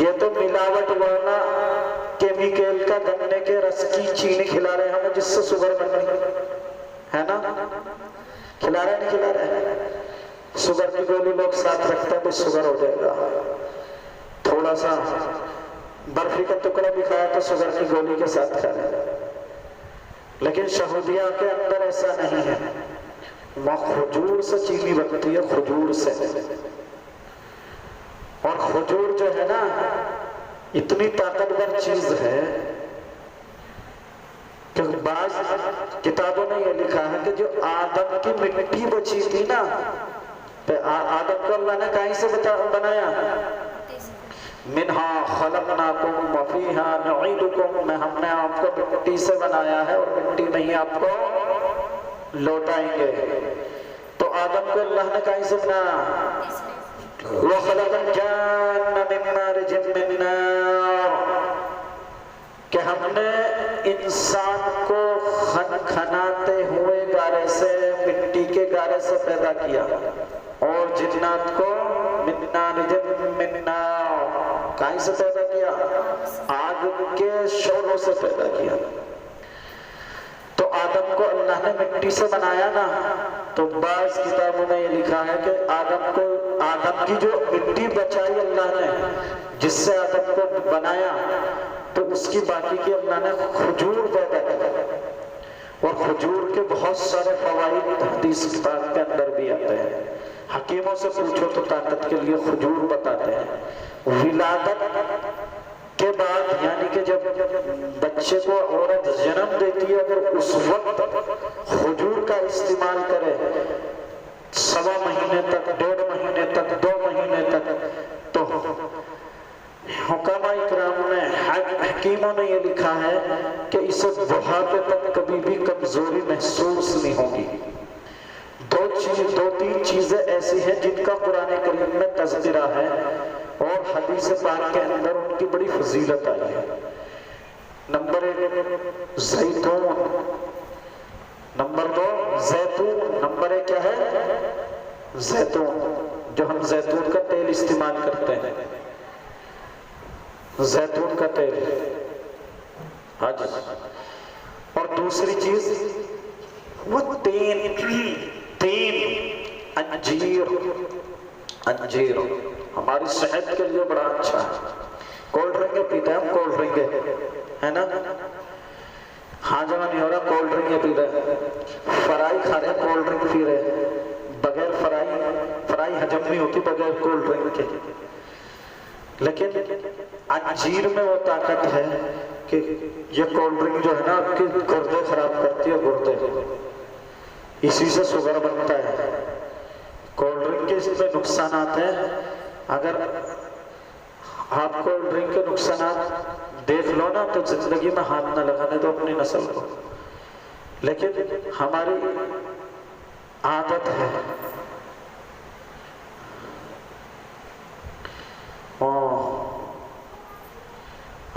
یہ تو ملاوٹ والا کیمیکل کا گنے کے رس کی چینی کھلا رہے ہمیں، جس سے شوگر بن رہی ہے نا؟ کھلا رہے نہیں کھلا رہے؟ شوگر کی گولی لوگ ساتھ رکھتے ہیں، بس شوگر ہو جائے گا، تھوڑا سا برفی کا ٹکڑا بھی کھایا تو شوگر کی گولی کے ساتھ کھا لیں۔ لیکن سعودیہ کے اندر ایسا نہیں ہے، وہاں کھجور سے چینی بنتی ہے، کھجور سے۔ اور کھجور جو ہے نا اتنی طاقتور چیز ہے کہ بعض کتابوں میں یہ لکھا ہے کہ جو آدم کی مٹی بچی تھی نا، آدم کو اللہ نے کہیں سے بنایا؟ منہا خلقناکم وفیہا نعیدکم، ہم نے آپ کو مٹی سے بنایا ہے اور مٹی میں ہی آپ کو لوٹائیں گے۔ تو آدم کو اللہ نے کہیں سے بنایا؟ وَخَلَقَ الْجَانَّ مِن مَارِجٍ مِّن نَارٍ، کہ ہم نے انسان کو کھنکھناتے ہوئے گارے سے، مٹی کے گارے سے پیدا کیا، اور جنات کو مِن مَارِجٍ مِّن نَارٍ، کہیں سے پیدا کیا؟ آگ کے شعلوں سے پیدا کیا۔ تو آدم کو اللہ نے مٹی سے بنایا نا، تو بعض کتابوں میں یہ لکھا ہے کہ آدم کی جو مٹی بچائی اللہ نے، جس سے آدم کو بنایا، تو اس کی باقی کی اللہ نے کھجور پیدا کیا، اور کھجور کے بہت سارے فوائد حدیث پاک کے اندر بھی آتے ہیں. حکیموں سے پوچھو تو طاقت کے لیے کھجور بتاتے ہیں. ولادت کے بعد یعنی کہ جب بچے کو عورت جنم دیتی ہے اگر اس وقت کھجور کا استعمال کرے 1.25 مہینے تک 1.5 مہینے تک 2 مہینے تک تو حکماء اکرام نے حکیموں نے یہ لکھا ہے کہ اسے بڑھاپے تک کبھی بھی کمزوری محسوس نہیں ہوگی. 2-3 چیزیں ایسی ہیں جن کا قرآن کریم میں تذکرہ ہے اور حدیث پاک کے اندر ان کی بڑی فضیلت آئی ہے. نمبر 1 زیتون، نمبر 2 زیتون، نمبر 1 کیا ہے؟ زیتون، جو ہم زیتون کا تیل استعمال کرتے ہیں. زیتون کا تیل، ہاں جی. اور دوسری چیز وہ تین انجیر ہماری صحت کے لیے بڑا اچھا ہے. کولڈ ڈرنک پیتے ہیں ہم، کولڈ ڈرنک ہے نا، ہاں جمع نہیں ہو رہا، کولڈ ڈرنک پیتے ہیں. فرائی کھا رہے ہیں، کولڈ ڈرنک پی رہے ہیں. بغیر فرائی ہجم نہیں ہوتی بغیر کولڈ ڈرنک کے. لیکن انجیر میں وہ طاقت ہے کہ یہ کولڈ ڈرنک جو ہے نا آپ کے گردے خراب کرتی ہے. گردے اسی سے شوگر بنتا ہے. کولڈ ڈرنک کے اس میں نقصانات ہیں. اگر آپ کولڈ ڈرنک کے نقصانات دیکھ لو نا تو زندگی میں ہاتھ نہ لگانے دو اپنی نسل کو. لیکن ہماری عادت ہے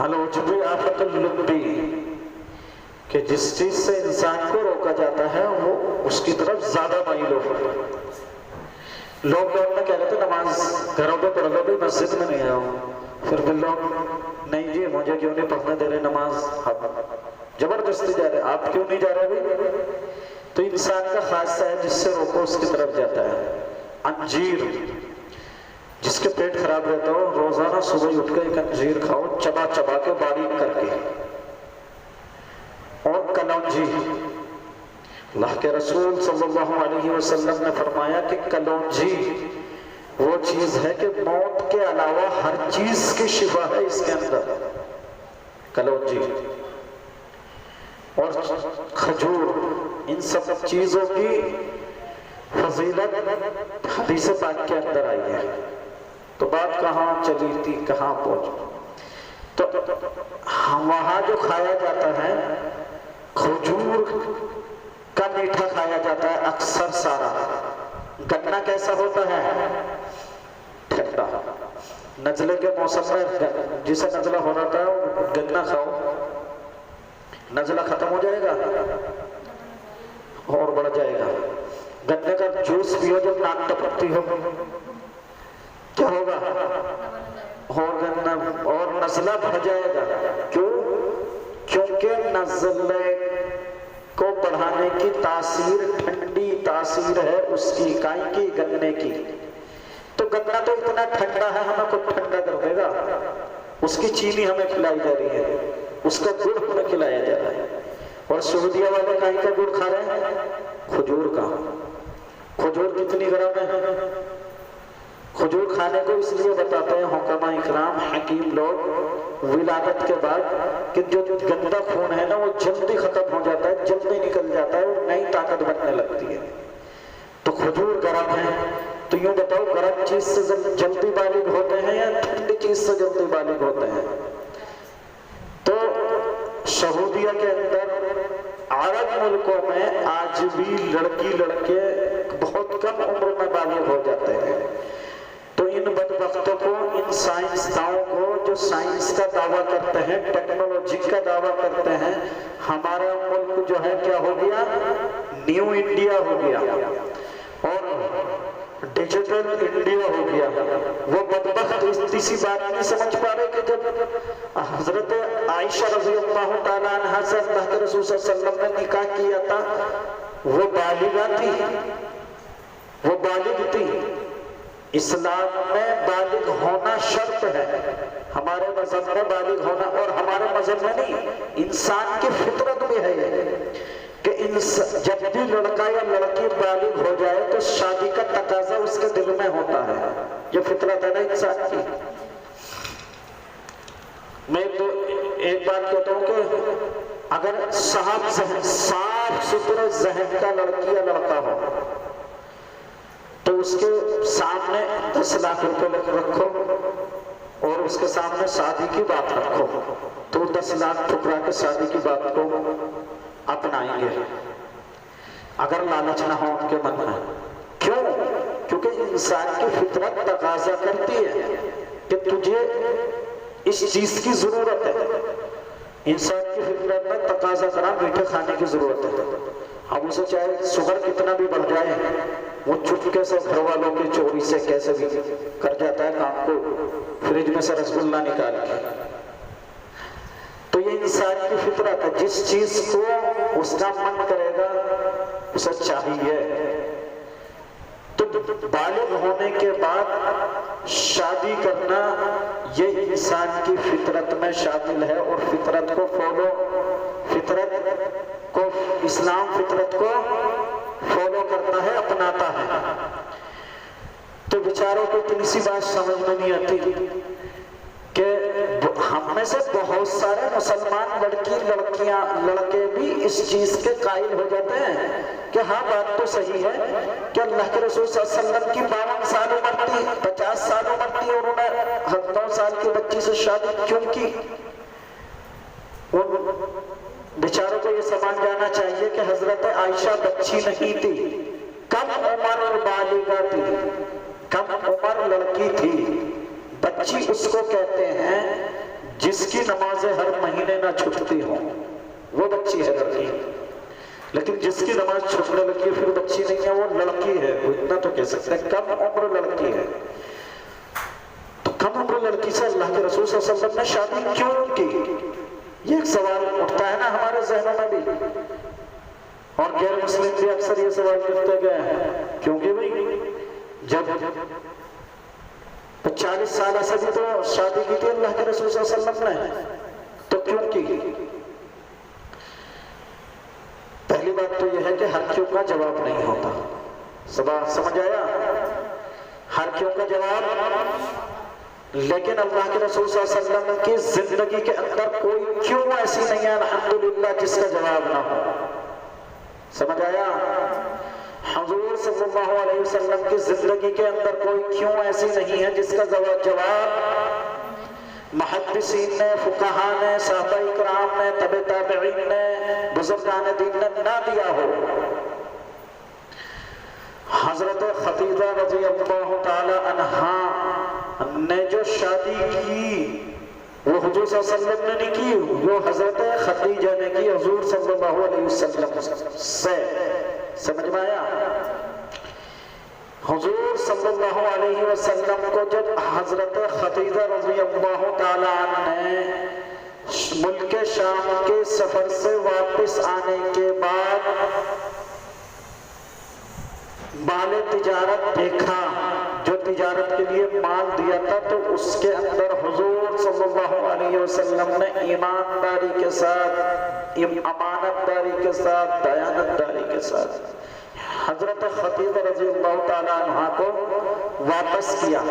العجبی آفت اللبی کہ جس چیز سے انسان کو روکا جاتا ہے وہ اس کی طرف زیادہ مائل ہو. لوگ میں کہہ رہے تھے نماز گھروں پہ پڑھ لو بھی مسجد میں نہیں آؤ. پھر بھی لوگ نہیں جی مجھے کیوں نہیں پڑھنے دے رہے نماز، زبردستی جا رہے. آپ کیوں نہیں جا رہے بھی؟ تو انسان کا خاصہ ہے جس سے روکو اس کی طرف جاتا ہے. انجیر، جس کے پیٹ خراب رہتا ہو روزانہ صبح اٹھ کے ایک انجیر کھاؤ چبا چبا کے باریک کر کے. اور کلونجی، اللہ کے رسول صلی اللہ علیہ وسلم نے فرمایا کہ کلونجی وہ چیز ہے کہ موت کے علاوہ ہر چیز کی شفا ہے اس کے اندر. کلونجی اور کھجور، ان سب چیزوں کی فضیلت حدیث پاک کے اندر آئی ہے. تو بات کہاں چلی تھی کہاں پہنچ؟ تو وہاں جو کھایا جاتا ہے کھجور کا میٹھا کھایا جاتا ہے اکثر سارا. گنا کیسا ہوتا ہے؟ ٹھنڈا. نزلے کے موسم میں جسے نزلہ ہو رہا تھا گنا کھاؤ، نزلہ ختم ہو جائے گا اور بڑھ جائے گا. گنے کا جوس پیو جب ناک ٹپکتی ہو کیا ہوگا؟ اور گنا اور نزلہ بڑھ جائے گا. کیوں؟ کیونکہ نزلے کو بڑھانے کی تاثیر ٹھنڈی تاثیر ہے اس کی کائی کی، گنے کی. تو گنا تو اتنا ٹھنڈا ہے ہمیں کو ٹھنڈا کر دے گا. اس کی چینی ہمیں کھلائی جا رہی ہے، اس کا گڑ ہمیں کھلایا جا رہا ہے. اور سعودیہ والے کائی کا گڑ کھا رہے ہیں؟ کھجور کا. کھجور کتنی گرم ہے؟ کھجور کھانے کو اس لیے بتاتے ہیں حکماء اکرام حکیم لوگ ولادت کے بعد کہ جو گندا خون ہے نا وہ جلدی ختم ہو جاتا ہے، جلدی نکل جاتا ہے اور نئی طاقت بننے لگتی ہے. تو کھجور گرم ہے. تو یوں بتاؤ گرم چیز سے جلدی بالغ ہوتے ہیں یا ٹھنڈی چیز سے جلدی بالغ ہوتے ہیں؟ تو سعودیہ کے اندر عرب ملکوں میں آج بھی لڑکی لڑکے بہت کم عمر میں بالغ ہو جاتے ہیں. تو ان بدبختوں کو، ان سائنسدانوں کو جو سائنس کا دعویٰ کرتے ہیں، ٹیکنالوجی کا دعویٰ کرتے ہیں، ہمارا ملک جو ہے کیا ہو گیا؟ نیو انڈیا ہو گیا اور ڈیجیٹل انڈیا ہو گیا. وہ بدبخت اسی بات نہیں سمجھ پا رہے کہ جب حضرت عائشہ رضی اللہ تعالیٰ عنہ سے اللہ کے رسول صلی اللہ علیہ وسلم نے نکاح کیا تھا وہ بالغہ تھی، وہ بالغ تھی. اسلام میں بالغ ہونا شرط ہے، ہمارے مذہب میں بالغ ہونا، اور ہمارے مذہب میں نہیں، انسان کی فطرت بھی ہے یہ کہ جب بھی لڑکا یا لڑکی بالغ ہو جائے تو شادی کا تقاضا اس کے دل میں ہوتا ہے. یہ فطرت ہے نا انسان کی. میں تو ایک بات کہتا ہوں کہ اگر صاف ستھرے ذہن کا لڑکی یا لڑکا ہو تو اس کے سامنے 10 لاکھ روپے رکھو اور اس کے سامنے شادی کی بات رکھو تو 10 لاکھ ٹھکرا کے شادی کی بات کو اپنائیں گے اگر لالچ نہ ہو ان کے من میں. کیوں؟ کیونکہ انسان کی فطرت تقاضا کرتی ہے کہ تجھے اس چیز کی ضرورت ہے. انسان کی فطرت میں تقاضا کرنا میٹھے کھانے کی ضرورت ہے. اب اسے چاہے شوگر کتنا بھی بڑھ جائے وہ چپکے سے گھر والوں کی چوری سے کیسے بھی کر جاتا ہے کام کو, فریج میں سے رسگلہ نکال کے. تو یہ انسان کی فطرت ہے, جس چیز کو اس کا من کرے گا اسے چاہیے. تو بالغ ہونے کے بعد شادی کرنا یہ انسان کی فطرت میں شامل ہے اور فطرت کو اسلام فطرت کو فالو کرتا ہے, اپناتا ہے. تو بیچاروں کو اتنی سی بات سمجھ میں نہیں آتی کہ ہم میں سے بہت سارے مسلمان لڑکے بھی اس چیز کے قائل ہو جاتے ہیں کہ ہاں بات تو صحیح ہے کہ اللہ کے رسول صلی اللہ علیہ وسلم کی 52 سال عمر تھی, 50 سال عمر تھی اور انہیں 9 سال کی بچی سے شادی کیوں کی. ان بیچاروں کو یہ سمجھ جانا چاہیے کہ حضرت عائشہ بچی نہیں تھی, کم عمر اور بالغہ تھی, کم عمر لڑکی تھی. بچی اس کو کہتے ہیں جس کی نمازیں ہر مہینے نہ چھوٹتی ہوں, وہ بچی ہے لڑکی. لیکن جس کی نماز چھوٹنے لگی پھر بچی نہیں ہے, وہ لڑکی ہے. وہ اتنا تو کہہ سکتے ہیں کم عمر لڑکی ہے. تو کم عمر لڑکی سے اللہ کے رسول صلی اللہ علیہ وسلم نے شادی کیوں کی؟ یہ ایک سوال اٹھتا ہے نا ہمارے ذہنوں میں بھی, اور غیر مسلم بھی اکثر یہ سوال کرتے گئے ہیں. کیونکہ بھائی جب 40 سال ایسے بھی تو شادی کی تھی اللہ کے رسول صلی اللہ علیہ وسلم نے, تو کیوں کی؟ پہلی بات تو یہ ہے کہ ہر کیوں کا جواب نہیں ہوتا. سمجھ آیا؟ ہر کیوں کا جواب. لیکن اللہ کے رسول صلی اللہ علیہ وسلم کی زندگی کے اندر کوئی کیوں ایسی نہیں ہے الحمدللہ جس کا جواب نہ ہو. سمجھ آیا؟ حضور صلی اللہ علیہ وسلم کی زندگی کے اندر کوئی کیوں ایسی نہیں ہے جس کا جواب محدثین نے, فقہاء نے, صحابہ اکرام نے, تبع تابعین نے, بزرگان دین نے نہ دیا ہو. حضرت خدیجہ رضی اللہ تعالی عنہا نے جو شادی کی وہ حضور صلی اللہ علیہ وسلم نے نہیں کی, وہ حضرت خدیجہ نے کی حضور صلی اللہ علیہ وسلم سے. سمجھ میں آیا؟ حضور صلی اللہ علیہ وسلم کو جب حضرت خدیجہ رضی اللہ تعالی عنہ نے ملک شام کے سفر سے واپس آنے کے بعد مال تجارت دیکھا, جو تجارت کے لیے مال دیا تھا, تو اس کے اندر حضور صلی اللہ علیہ وسلم نے ایمانداری کے ساتھ, امانتداری کے ساتھ, دیانتداری کے ساتھ حضرت خدیجہ رضی اللہ تعالیٰ عنہ کو واپس کیا.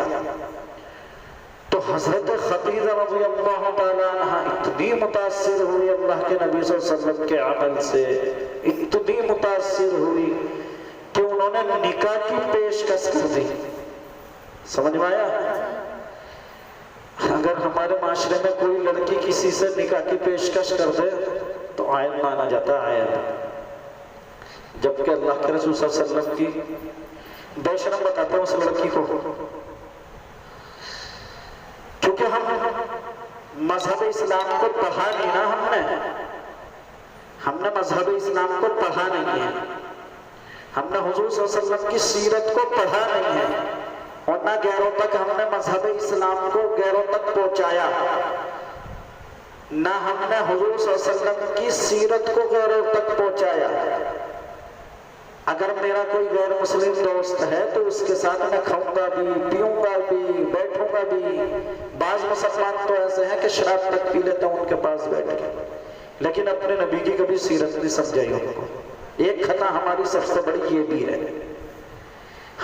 تو حضرت خدیجہ رضی اللہ تعالیٰ عنہ اتنی متاثر ہوئی اللہ کے نبی صلی اللہ علیہ وسلم کے عمل سے, اتنی متاثر ہوئی کہ انہوں نے نکاح کی پیشکش کر دی. سمجھ میں آیا؟ اگر ہمارے معاشرے میں کوئی لڑکی کسی سے نکاح کی پیشکش کر دے تو عائب مانا جاتا ہے, عائب. جبکہ اللہ کے رسول صلی اللہ علیہ وسلم کی بے شرم بتاتا ہوں اس لڑکی کو, کیونکہ ہم مذہب اسلام کو پڑھا نہیں نا, ہم نے مذہب اسلام کو پڑھا نہیں ہے, ہم نے حضور صلی اللہ علیہ وسلم کی سیرت کو پڑھا نہیں ہے, اور نہ غیروں تک ہم نے مذہب اسلام کو غیروں تک پہنچایا, نہ ہم نے حضور صلی اللہ علیہ وسلم کی سیرت کو غیروں تک پہنچایا. اگر میرا کوئی غیر مسلم دوست ہے تو اس کے ساتھ میں کھاؤں گا بھی, پیوں گا بھی, بیٹھوں گا بھی. بعض مسلمان تو ایسے ہیں کہ شراب تک پی لیتا ہوں ان کے پاس بیٹھ کے, لیکن اپنے نبی کی کبھی سیرت نہیں سمجھائی ان کو۔ ایک خطا ہماری سب سے بڑی یہ بھی ہے،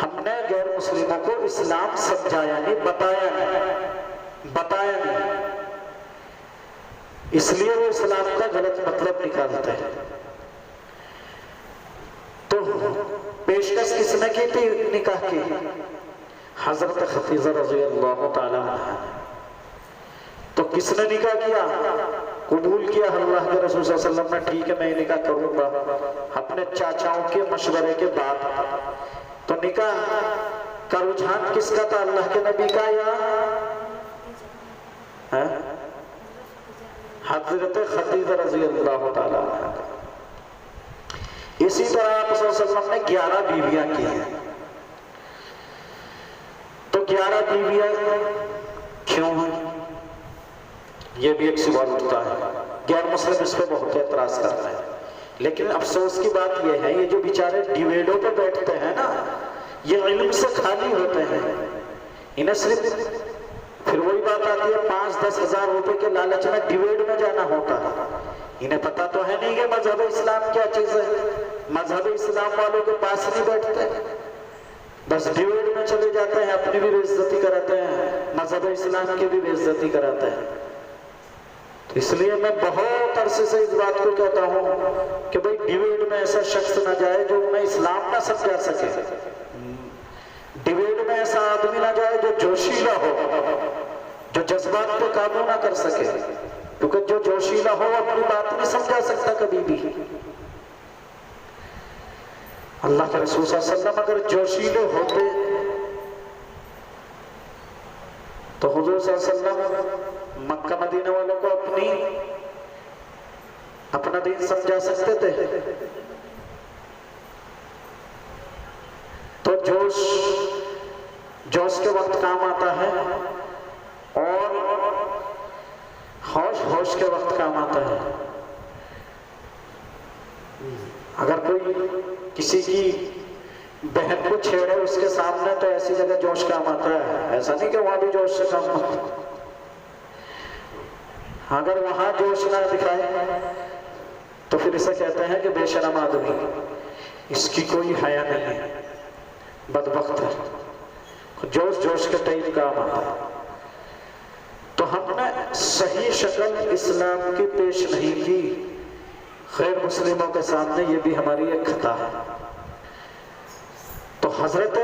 ہم نے غیر مسلموں کو اسلام سمجھایا نہیں، بتایا نہیں، اس لیے وہ اسلام کا غلط مطلب نکالتے ہیں۔ تو پیشکش کس نے کی تھی نکاح کی؟ حضرت خدیجہ رضی اللہ تعالی عنہ۔ تو کس نے نکاح کیا؟ قبول کیا اللہ کے رسول صلی اللہ علیہ وسلم نے، ٹھیک ہے میں یہ نکاح کروں گا، اپنے چاچاؤں کے مشورے کے بعد۔ تو نکاح کا رجحان کس کا تھا، اللہ کے نبی کا یا حضرت خدیجہ رضی اللہ تعالی عنہ کا؟ اسی طرح آپ صلی اللہ علیہ وسلم نے 11 بیویاں کی ہیں۔ تو 11 بیویاں کیوں ہیں، یہ بھی ایک سوال اٹھتا ہے۔ غیر مسلم اس پہ بہت اعتراض کرتے ہیں، لیکن افسوس کی بات یہ ہے، یہ جو بیچارے ڈیویڈوں پہ بیٹھتے ہیں نا، یہ علم سے خالی ہوتے ہیں، انہیں صرف پھر وہی بات آتی ہے 5-10 ہزار روپے کے لالچ میں ڈیویڈ میں جانا ہوتا ہے۔ انہیں پتا تو ہے نہیں کہ مذہب اسلام کیا چیز ہے، مذہب اسلام والوں کے پاس نہیں بیٹھتے، بس ڈیویڈ میں چلے جاتے ہیں، اپنی بھی بے عزتی کراتے ہیں، مذہب اسلام کی بھی بے عزتی کراتے ہیں۔ تو اس لیے میں بہت عرصے سے اس بات کو کہتا ہوں کہ بھئی ڈیویڈ میں ایسا شخص نہ جائے جو انہیں اسلام نہ سمجھا سکے، ڈیویڈ میں ایسا آدمی نہ جائے جو جوشیلا ہو، جو جذبات پہ قابو نہ کر سکے، کیونکہ جو جوشیلا ہو اپنی بات نہیں سمجھا سکتا کبھی بھی۔ اللہ کے رسول صلی اللہ علیہ وسلم اگر جوشیلے ہوتے تو حضور صلی اللہ علیہ وسلم مکہ مدینہ والوں کو اپنا دین سمجھا سکتے تھے؟ تو جوش کے وقت کام آتا ہے اور ہوش کے وقت کام آتا ہے۔ اگر کوئی کسی کی بہن کو چھیڑے اس کے سامنے تو ایسی جگہ جوش کام آتا ہے، ایسا نہیں کہ وہاں بھی جوش سے کام آتا ہے۔ اگر وہاں جوش نہ دکھائے تو پھر اسے کہتے ہیں کہ بے شرم آدمی، اس کی کوئی حیا نہیں ہے، بدبخت ہے، جوش کے ٹائم کام آتا ہے۔ تو ہم نے صحیح شکل اسلام کی پیش نہیں کی غیر مسلموں کے سامنے، یہ بھی ہماری ایک خطا ہے۔ تو حضرت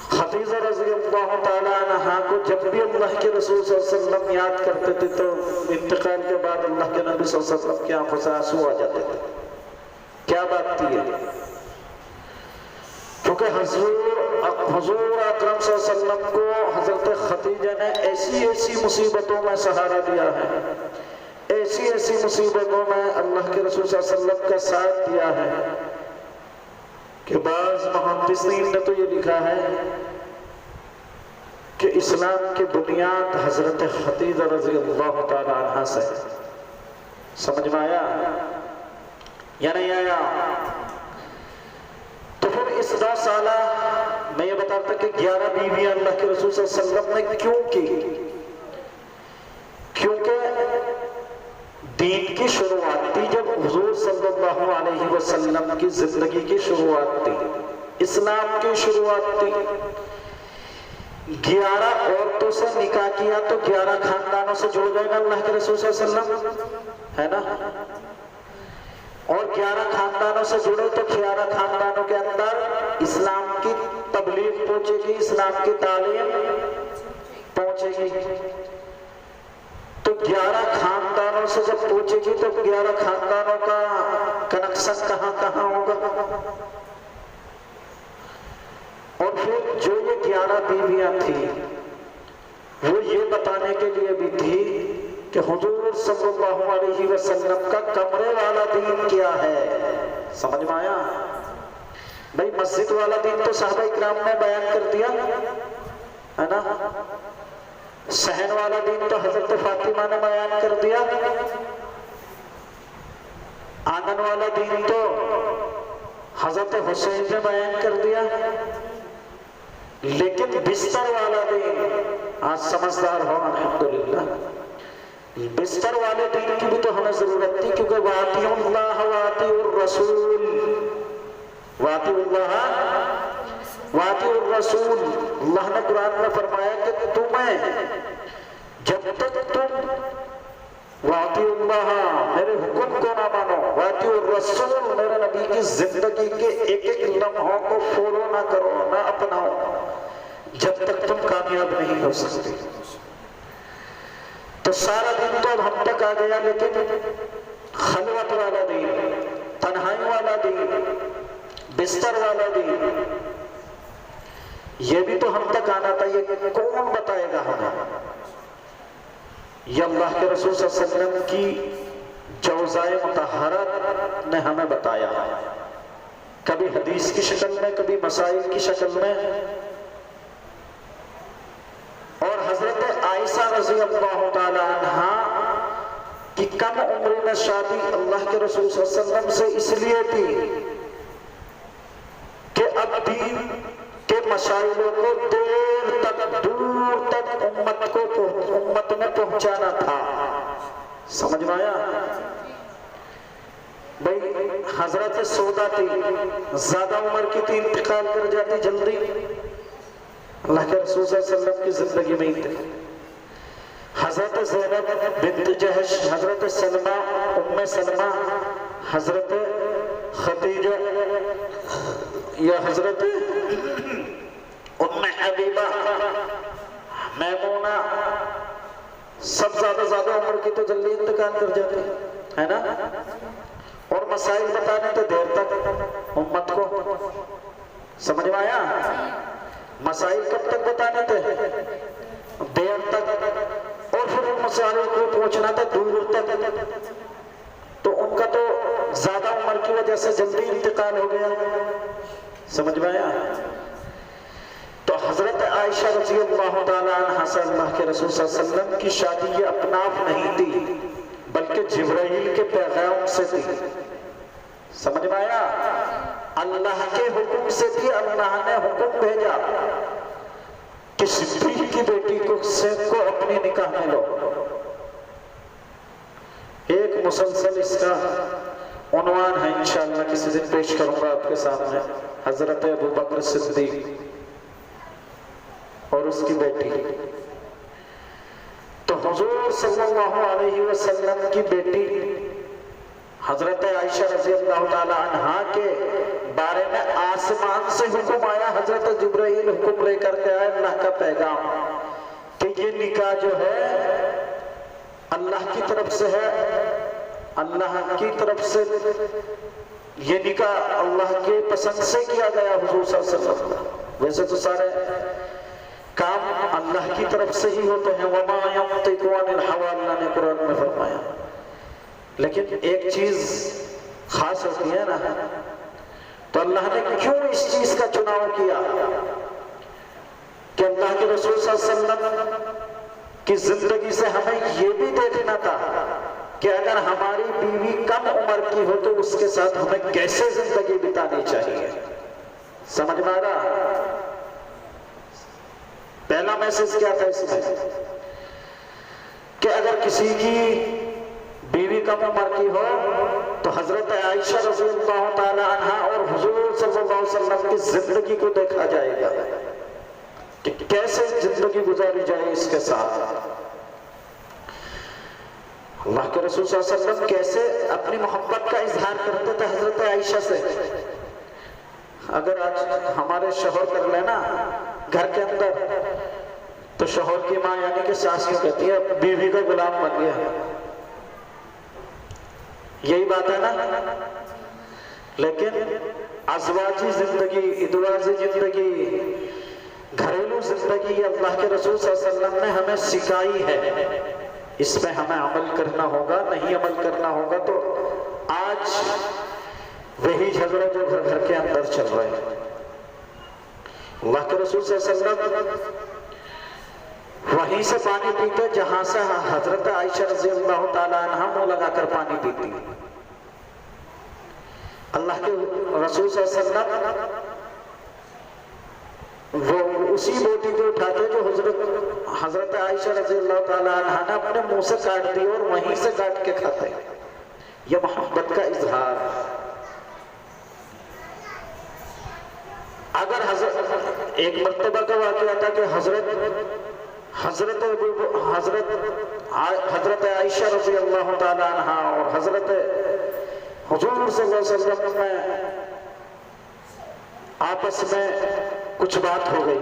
خدیجہ رضی اللہ تعالی عنہ کو جب بھی اللہ کے رسول صلی اللہ علیہ وسلم یاد کرتے تھے تو انتقال کے بعد اللہ کے نبی صلی اللہ علیہ وسلم کی آنکھوں سے آنسو آ جاتے تھے۔ کیا بات تھی ہے؟ کیونکہ حضور اکرم صلی اللہ علیہ وسلم کو حضرت خدیجہ نے ایسی مصیبتوں میں سہارا دیا ہے، ایسی مصیبتوں میں اللہ کے رسول صلی اللہ علیہ وسلم کا ساتھ دیا ہے کہ بعض محدثین نے تو یہ لکھا ہے کہ اسلام کی بنیاد حضرت خدیجہ رضی اللہ تعالی عنہ سے۔ سمجھ میں آیا یا نہیں آیا؟ تو پھر اس 9 سالہ میں یہ بتاتا کہ 11 بیویاں اللہ کے رسول صلی اللہ علیہ وسلم نے کیوں کی؟ کیونکہ دین کی شروعات تھی، جب حضور صلی اللہ علیہ وسلم کی زندگی کی شروعات تھی، اسلام کی شروعات تھی۔ 11 عورتوں سے نکاح کیا تو 11 خاندانوں سے جڑ گئے نا اللہ کے رسول صلی اللہ علیہ وسلم، ہے نا؟ اور 11 خاندانوں سے جڑے تو 11 خاندانوں کے اندر اسلام کی تبلیغ پہنچے گی، اسلام کی تعلیم پہنچے گی۔ تو 11 خاندانوں سے جب پہنچے گی تو 11 خاندانوں کا کنیکشن کہاں ہوگا؟ اور پھر جو یہ 11 بیویاں تھیں وہ یہ بتانے کے لیے بھی تھی کہ حضور صلی اللہ علیہ وسلم کا کمرے والا دین کیا ہے۔ سمجھ میں آیا؟ بھئی مسجد والا دین تو صحابہ اکرام نے بیان کر دیا ہے نا، صحن والا دین تو حضرت فاطمہ نے بیان کر دیا، آنگن والا دین تو حضرت حسین نے بیان کر دیا، لیکن بستر والا دین آج سمجھدار ہو الحمدللہ، بستر والے دین کی بھی تو ہمیں ضرورت تھی، کیونکہ وَأَطِیعُوا اللَّهَ وَأَطِیعُوا الرَّسُولَ، وَأَطِیعُوا اللَّهَ وَأَطِیعُوا الرَّسُولَ۔ اللہ نے قرآن میں فرمایا کہ تمہیں جب تک تم وَأَطِیعُوا اللَّهَ میرے حکم کو نہ مانو، وَأَطِیعُوا الرَّسُولَ میرے نبی کی زندگی کے ایک ایک لمحوں کو فالو نہ کرو، نہ اپناؤ، جب تک تم کامیاب نہیں ہو سکتے۔ تو سارا دن تو اب ہم تک آ گیا، لیکن خلوت والا دین، تنہائی والا دین، بستر والا دین، یہ بھی تو ہم تک آنا تھا۔ یہ کون بتائے گا ہمیں؟ یہ اللہ کے رسول صلی اللہ علیہ وسلم کی جوزائے مطہرہ نے ہمیں بتایا، کبھی حدیث کی شکل میں، کبھی مسائل کی شکل میں۔ اور حضرت عائشہ رضی اللہ تعالی عنہا کی کم عمر میں شادی اللہ کے رسول صلی اللہ علیہ وسلم سے اس لیے تھی کہ اب دین کے مسائلوں کو دیر تک، دور تک امت میں پہنچانا تھا۔ سمجھ میں آیا؟ بھئی حضرت سودا تھی، زیادہ عمر کی تھی، انتقال کر جاتی جلدی، اللہ کے رسول صلی اللہ علیہ وسلم کی زندگی میں ہی تھی۔ حضرت زینب بنت جہش، حضرت سلمہ ام سلمہ، حضرت خدیجہ یا حضرت ام حبیبہ، میمونہ، سب زیادہ عمر کی تو جلدی انتقال کر جاتے ہے نا۔ اور مسائل بتانے تو دیر تک امت کو، سمجھ میں آیا؟ مسائل کب تک بتانے تھے؟ دیر تک، اور پھر ان مسائل کو پہنچنا تھا دور تک۔ تو ان کا تو زیادہ عمر کی وجہ سے جلدی انتقال ہو گیا، سمجھ میں آیا؟ تو حضرت عائشہ رضی اللہ تعالی عنہا سے اللہ کے رسول صلی اللہ علیہ وسلم کی شادی یہ اپناف نہیں تھی، بلکہ جبرائیل کے پیغام سے تھی۔ سمجھ میں آیا؟ اللہ کے حکم سے تھی، اللہ نے حکم بھیجا کہ صدیق کی بیٹی کو اپنی نکاح میں لو۔ ایک مسلسل اس کا عنوان ہے، انشاءاللہ کسی دن پیش کروں گا آپ کے سامنے، حضرت ابو بکر صدیق اور اس کی بیٹی۔ تو حضور صلی اللہ علیہ وسلم کی بیٹی حضرت عائشہ رضی اللہ تعالی عنہا کے بارے میں آسمان سے حکم آیا، حضرت جبرائیل حکم لے کر کے آئے، اللہ کا پیغام کہ یہ نکاح جو ہے اللہ کی طرف سے ہے، اللہ کی طرف سے یہ نکاح اللہ کے پسند سے کیا گیا۔ حضور صلی اللہ علیہ وسلم ویسے تو سارے کام اللہ کی طرف سے ہی ہوتے ہیں، وَمَا يَنطِقُ عَنِ الْهَوَىٰ اللہ نے قرآن میں فرمایا، لیکن ایک چیز خاص ہوتی ہے نا۔ تو اللہ نے کیوں اس چیز کا چناؤ کیا کہ اللہ کے رسول صلی اللہ علیہ وسلم کی زندگی سے ہمیں یہ بھی دیکھنا تھا کہ اگر ہماری بیوی کم عمر کی ہو تو اس کے ساتھ ہمیں کیسے زندگی بتانی چاہیے۔ سمجھ میں آ رہا؟ پہلا میسج کیا تھا اس میں کہ اگر کسی کی بیوی کم عمر کی ہو تو حضرت عائشہ رضی اللہ تعالی عنہا اور حضور صلی اللہ علیہ وسلم کی زندگی کو دیکھا جائے گا کہ کیسے زندگی گزاری جائے اس کے ساتھ۔ اللہ کے رسول صلی اللہ علیہ وسلم کیسے اپنی محبت کا اظہار کرتے تھے حضرت عائشہ سے۔ اگر آج ہمارے شوہر کر لینا گھر کے اندر تو شوہر کی ماں یعنی کہ ساس کو کہتی ہے بیوی کا غلام بن گیا، یہی بات ہے نا۔ لیکن ازواجی زندگی، ادوازی زندگی، گھریلو زندگی اللہ کے رسول صلی اللہ علیہ وسلم نے ہمیں سکھائی ہے، اس پہ ہمیں عمل کرنا ہوگا۔ نہیں عمل کرنا ہوگا تو آج وہی جھگڑے جو گھر گھر کے اندر چل رہے ہیں۔ اللہ کے رسول صلی اللہ علیہ وسلم وہیں سے پانی پیتے جہاں سے حضرت عائشہ رضی اللہ تعالی عنہ منہ لگا کر پانی پیتی۔ اللہ کے رسول صلی اللہ علیہ وسلم وہ اسی بوٹی کو اٹھاتے جو حضرت عائشہ رضی اللہ تعالیٰ عنہ نے اپنے منہ سے کاٹ دی اور وہیں سے کاٹ کے کھاتے. یہ محبت کا اظہار. اگر ایک مرتبہ کا واقعہ تھا کہ حضرت عائشہ رضی اللہ تعالیٰ عنہ اور حضرت حضور صلی اللہ علیہ وسلم میں آپس میں کچھ بات ہو گئی.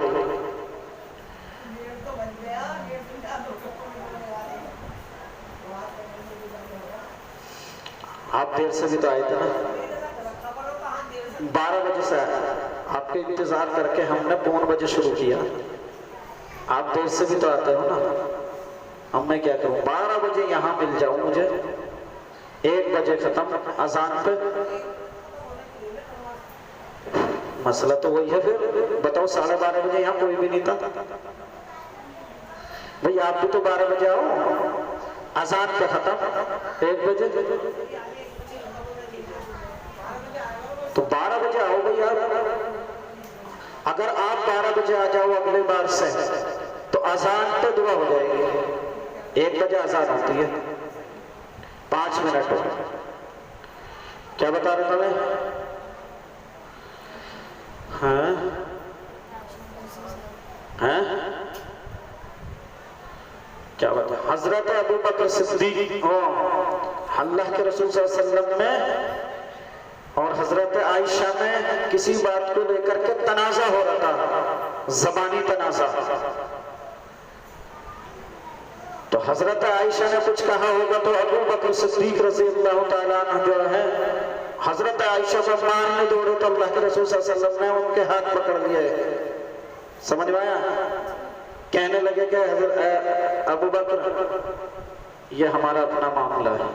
آپ دیر سے بھی تو آئے تھے نا, 12 بجے سے آپ کے انتظار کر کے ہم نے 5 بجے شروع کیا. آپ دیر سے بھی تو آتے ہو نا. اب میں کیا کروں, 12 بجے یہاں مل جاؤں مجھے, 1 بجے ختم اذان پہ. مسئلہ تو وہی ہے. پھر بتاؤ 12:30 بجے یہاں کوئی بھی نہیں تھا. بھئی آپ بھی تو 12 بجے آؤ, اذان پہ ختم 1 بجے. تو 12 بجے آؤ بھئی آپ. اگر آپ 12 بجے آ جاؤ اگلے بار سے تو اذان پہ دعا ہو جائے گی. 1 بجے اذان ہوتی ہے, 5 منٹ ہو. کیا بتا رہا تھا میں؟ کیا بتا. حضرت ابو بکر صدیق اللہ کے رسول صلی اللہ علیہ وسلم میں اور حضرت عائشہ میں کسی بات کو لے کر کے تنازع ہو رہا تھا, زبانی تنازع. تو حضرت عائشہ نے کچھ کہا ہوگا تو ابو بکر صدیق رضی اللہ تعالیٰ عنہ جو ہے حضرت عائشہ کو مارنے دوڑے تو اللہ کے رسول صلی اللہ علیہ وسلم نے ان کے ہاتھ پکڑ لیے. سمجھ میں آیا؟ کہنے لگے کہ حضرت ابو بکر یہ ہمارا اپنا معاملہ ہے,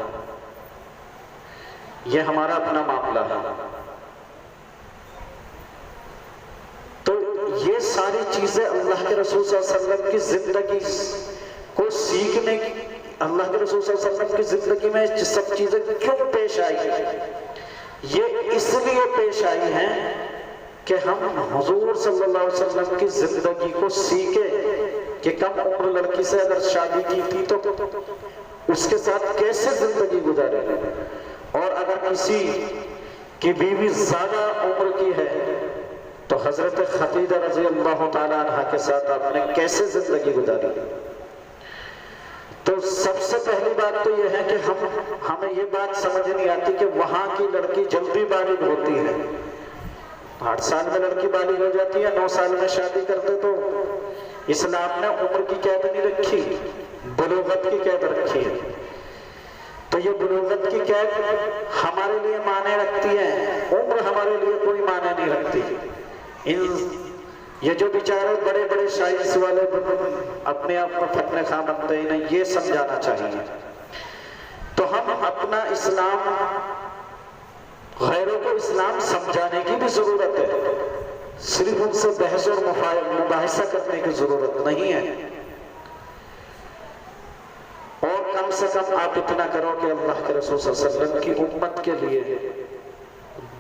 یہ ہمارا اپنا معاملہ ہے. تو یہ ساری چیزیں اللہ کے رسول صلی اللہ علیہ وسلم کی زندگی کو سیکھنے کی, اللہ کے رسول صلی اللہ علیہ وسلم کی زندگی میں یہ سب چیزیں کیوں پیش آئی؟ یہ اس لیے پیش آئی ہیں کہ ہم حضور صلی اللہ علیہ وسلم کی زندگی کو سیکھیں کہ کم عمر لڑکی سے اگر شادی کی تھی تو اس کے ساتھ کیسے زندگی گزارے, اور اگر کسی کی بیوی زیادہ عمر کی ہے تو حضرت خدیجہ رضی اللہ تعالیٰ عنہ کے ساتھ آپ نے کیسے زندگی گزاری. تو سب سے پہلی بات تو یہ ہے کہ ہمیں یہ بات سمجھ نہیں آتی کہ وہاں کی لڑکی جلدی بالغ ہوتی ہے. 8 سال میں لڑکی بالغ ہو جاتی ہے, 9 سال میں شادی کرتے. تو اسلام نے عمر کی قید نہیں رکھی, بلوغت کی قید رکھی ہے. تو یہ بلوغت کی قید ہمارے لیے معنی رکھتی ہے, عمر ہمارے لیے کوئی معنی نہیں رکھتی. یہ جو بیچارے بڑے بڑے سائنس والے اپنے آپ کو فتنے خواہ بنتے ہیں, انہیں یہ سمجھانا چاہیے. تو ہم اپنا اسلام, غیروں کو اسلام سمجھانے کی بھی ضرورت ہے, صرف ان سے بحث اور مباحثہ کرنے کی ضرورت نہیں ہے. اور کم سے کم آپ اتنا کرو کہ اللہ کے رسول صلی اللہ علیہ وسلم کی امت کے لیے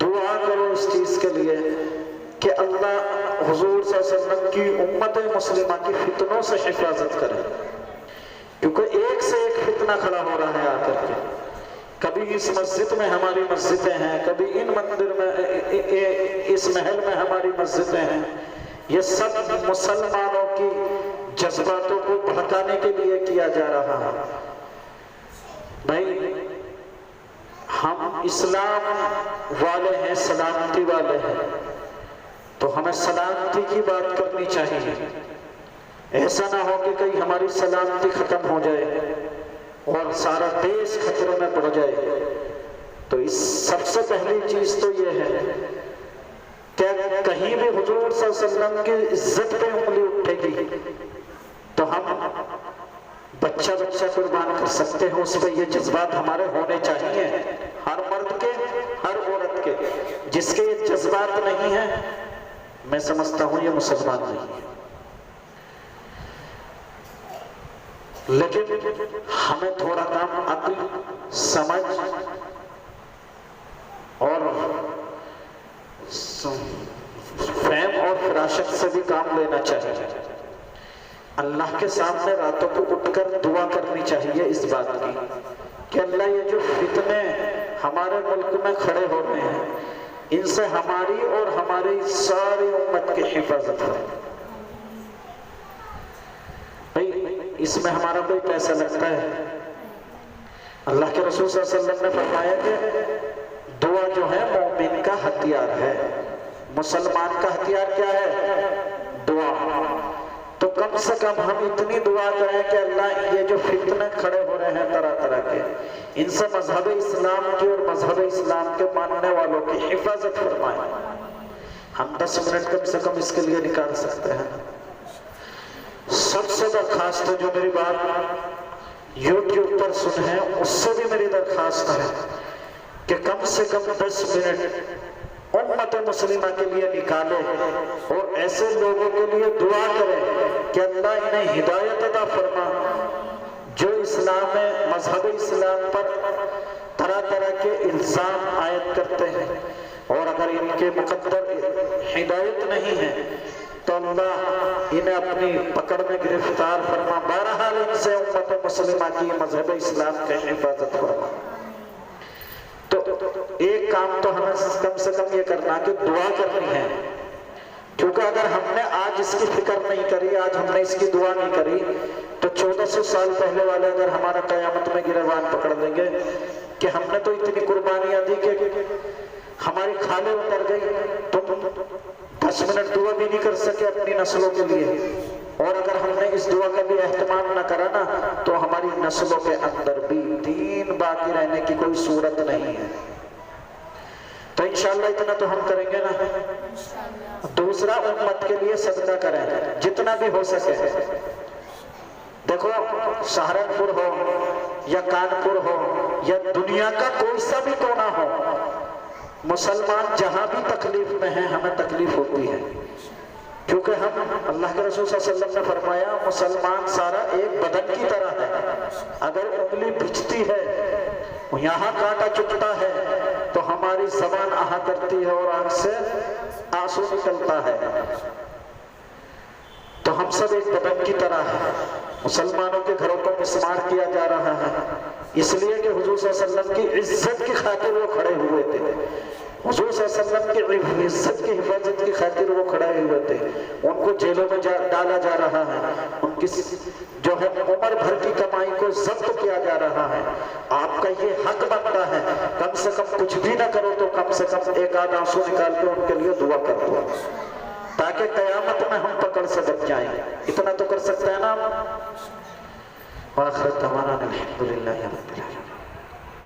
دعا کرو, اس چیز کے لیے کہ اللہ حضور صلی اللہ علیہ وسلم کی امت مسلمہ کی فتنوں سے حفاظت کرے. کیونکہ ایک سے ایک فتنہ کھڑا ہو رہا ہے آ کر کے. کبھی اس مسجد میں ہماری مسجدیں ہیں, کبھی ان مندر میں, اس محل میں ہماری مسجدیں ہیں. یہ سب مسلمانوں کی جذباتوں کو بھڑکانے کے لیے کیا جا رہا ہے. بھائی ہم اسلام والے ہیں, سلامتی والے ہیں, تو ہمیں سلامتی کی بات کرنی چاہیے. ایسا نہ ہو کہ کہیں ہماری سلامتی ختم ہو جائے اور سارا دیش خطرے میں پڑ جائے. تو اس سب سے پہلی چیز تو یہ ہے کہ کہیں بھی حضور صلی اللہ علیہ وسلم کی عزت پہ انگلی اٹھے گی تو ہم بچہ قربان کر سکتے ہیں. اس پہ یہ جذبات ہمارے ہونے چاہیے, ہر مرد کے, ہر عورت کے. جس کے یہ جذبات نہیں ہیں, میں سمجھتا ہوں یہ مسلمان نہیں ہے. لیکن ہمیں تھوڑا کام عقل, سمجھ اور فہم اور برداشت سے بھی کام لینا چاہیے. اللہ کے سامنے راتوں کو اٹھ کر دعا کرنی چاہیے اس بات کی کہ اللہ یہ جو فتنے ہمارے ملک میں کھڑے ہو رہے ہیں ان سے ہماری اور ہماری ساری امت کی حفاظت کرے. بھائی اس میں ہمارا کوئی پیسہ لگتا ہے؟ اللہ کے رسول صلی اللہ علیہ وسلم نے فرمایا کہ دعا جو ہے مومن کا ہتھیار ہے. مسلمان کا ہتھیار کیا ہے؟ دعا. تو کم سے کم ہم اتنی دعا کریں کہ اللہ یہ جو فتنے کھڑے ہو رہے ہیں طرح طرح کے ان سے مذہب اسلام کی اور مذہب اسلام کے ماننے والوں کی حفاظت فرمائیں. ہم 10 منٹ کم سے کم اس کے لیے نکال سکتے ہیں. سب سے درخواست ہے جو میری بات یوٹیوب پر سنیں اس سے بھی میری درخواست ہے کہ کم سے کم 10 منٹ امت مسلمہ کے لیے نکالے اور ایسے لوگوں کے لیے دعا کریں کہ اللہ انہیں ہدایت عطا فرما جو اسلام میں مذہب اسلام پر طرح طرح کے الزام عائد کرتے ہیں اور اگر ان کے مقدر ہدایت نہیں ہے تو اللہ انہیں اپنی پکڑ میں گرفتار فرما. بہرحال ان سے امت مسلمہ کی مذہب اسلام کی حفاظت فرما. تو ایک کام تو ہمیں کم سے کم یہ کرنا کہ دعا کرنی ہے کیونکہ اگر ہم نے آج اس کی فکر نہیں کری آج ہم نے اس کی دعا نہیں کری تو 1400 سال پہلے والے اگر ہمارا قیامت میں گریبان پکڑ لیں گے کہ ہم نے تو اتنی قربانیاں دی کہ ہماری کھالیں اتر گئی. تم 10 منٹ دعا بھی نہیں کر سکے اپنی نسلوں کے لیے اور اگر ہم نے اس دعا کا بھی اہتمام نہ کرا نا تو ہماری نسلوں کے اندر بھی دین باقی رہنے کی کوئی صورت نہیں ہے. تو انشاءاللہ اتنا تو ہم کریں گے نا. دوسرا امت کے لیے صدقہ کریں جتنا بھی ہو سکے. دیکھو سہارنپور ہو یا کانپور ہو یا دنیا کا کوئی سا بھی کونا ہو مسلمان جہاں بھی تکلیف میں ہیں ہمیں تکلیف ہوتی ہے کیونکہ ہم اللہ کے رسول صلی اللہ علیہ وسلم نے فرمایا مسلمان سارا ایک بدن کی طرح ہے. اگر انگلی بھجتی ہے یہاں کانٹا چبھتا ہے تو ہماری زبان آہا کرتی ہے اور آنکھ سے آنسو نکلتا ہے. تو ہم سب ایک بدن کی طرح ہیں. مسلمانوں کے گھروں کو مسمار کیا جا رہا ہے اس لیے کہ حضور صلی اللہ علیہ وسلم کی عزت کی خاطر وہ کھڑے ہوئے تھے. حضور صلی اللہ علیہ وسلم کی عزت کی حفاظت کی خاطر وہ کھڑے ہوئے تھے. ان کو جیلوں میں ڈالا جا رہا ہے. ان کی جو ہے عمر بھر کی کمائی کو ضبط کیا جا رہا ہے. آپ کا یہ حق بنتا ہے کم سے کم کچھ بھی نہ کرو تو کم سے کم ایک آدھ آنسو نکال کے ان کے لیے دعا کر دو تاکہ قیامت میں ہم پکڑ سے بچ جائیں. اتنا تو کر سکتے ہیں نا. وآخر دعوانا الحمدللہ رب العالمین.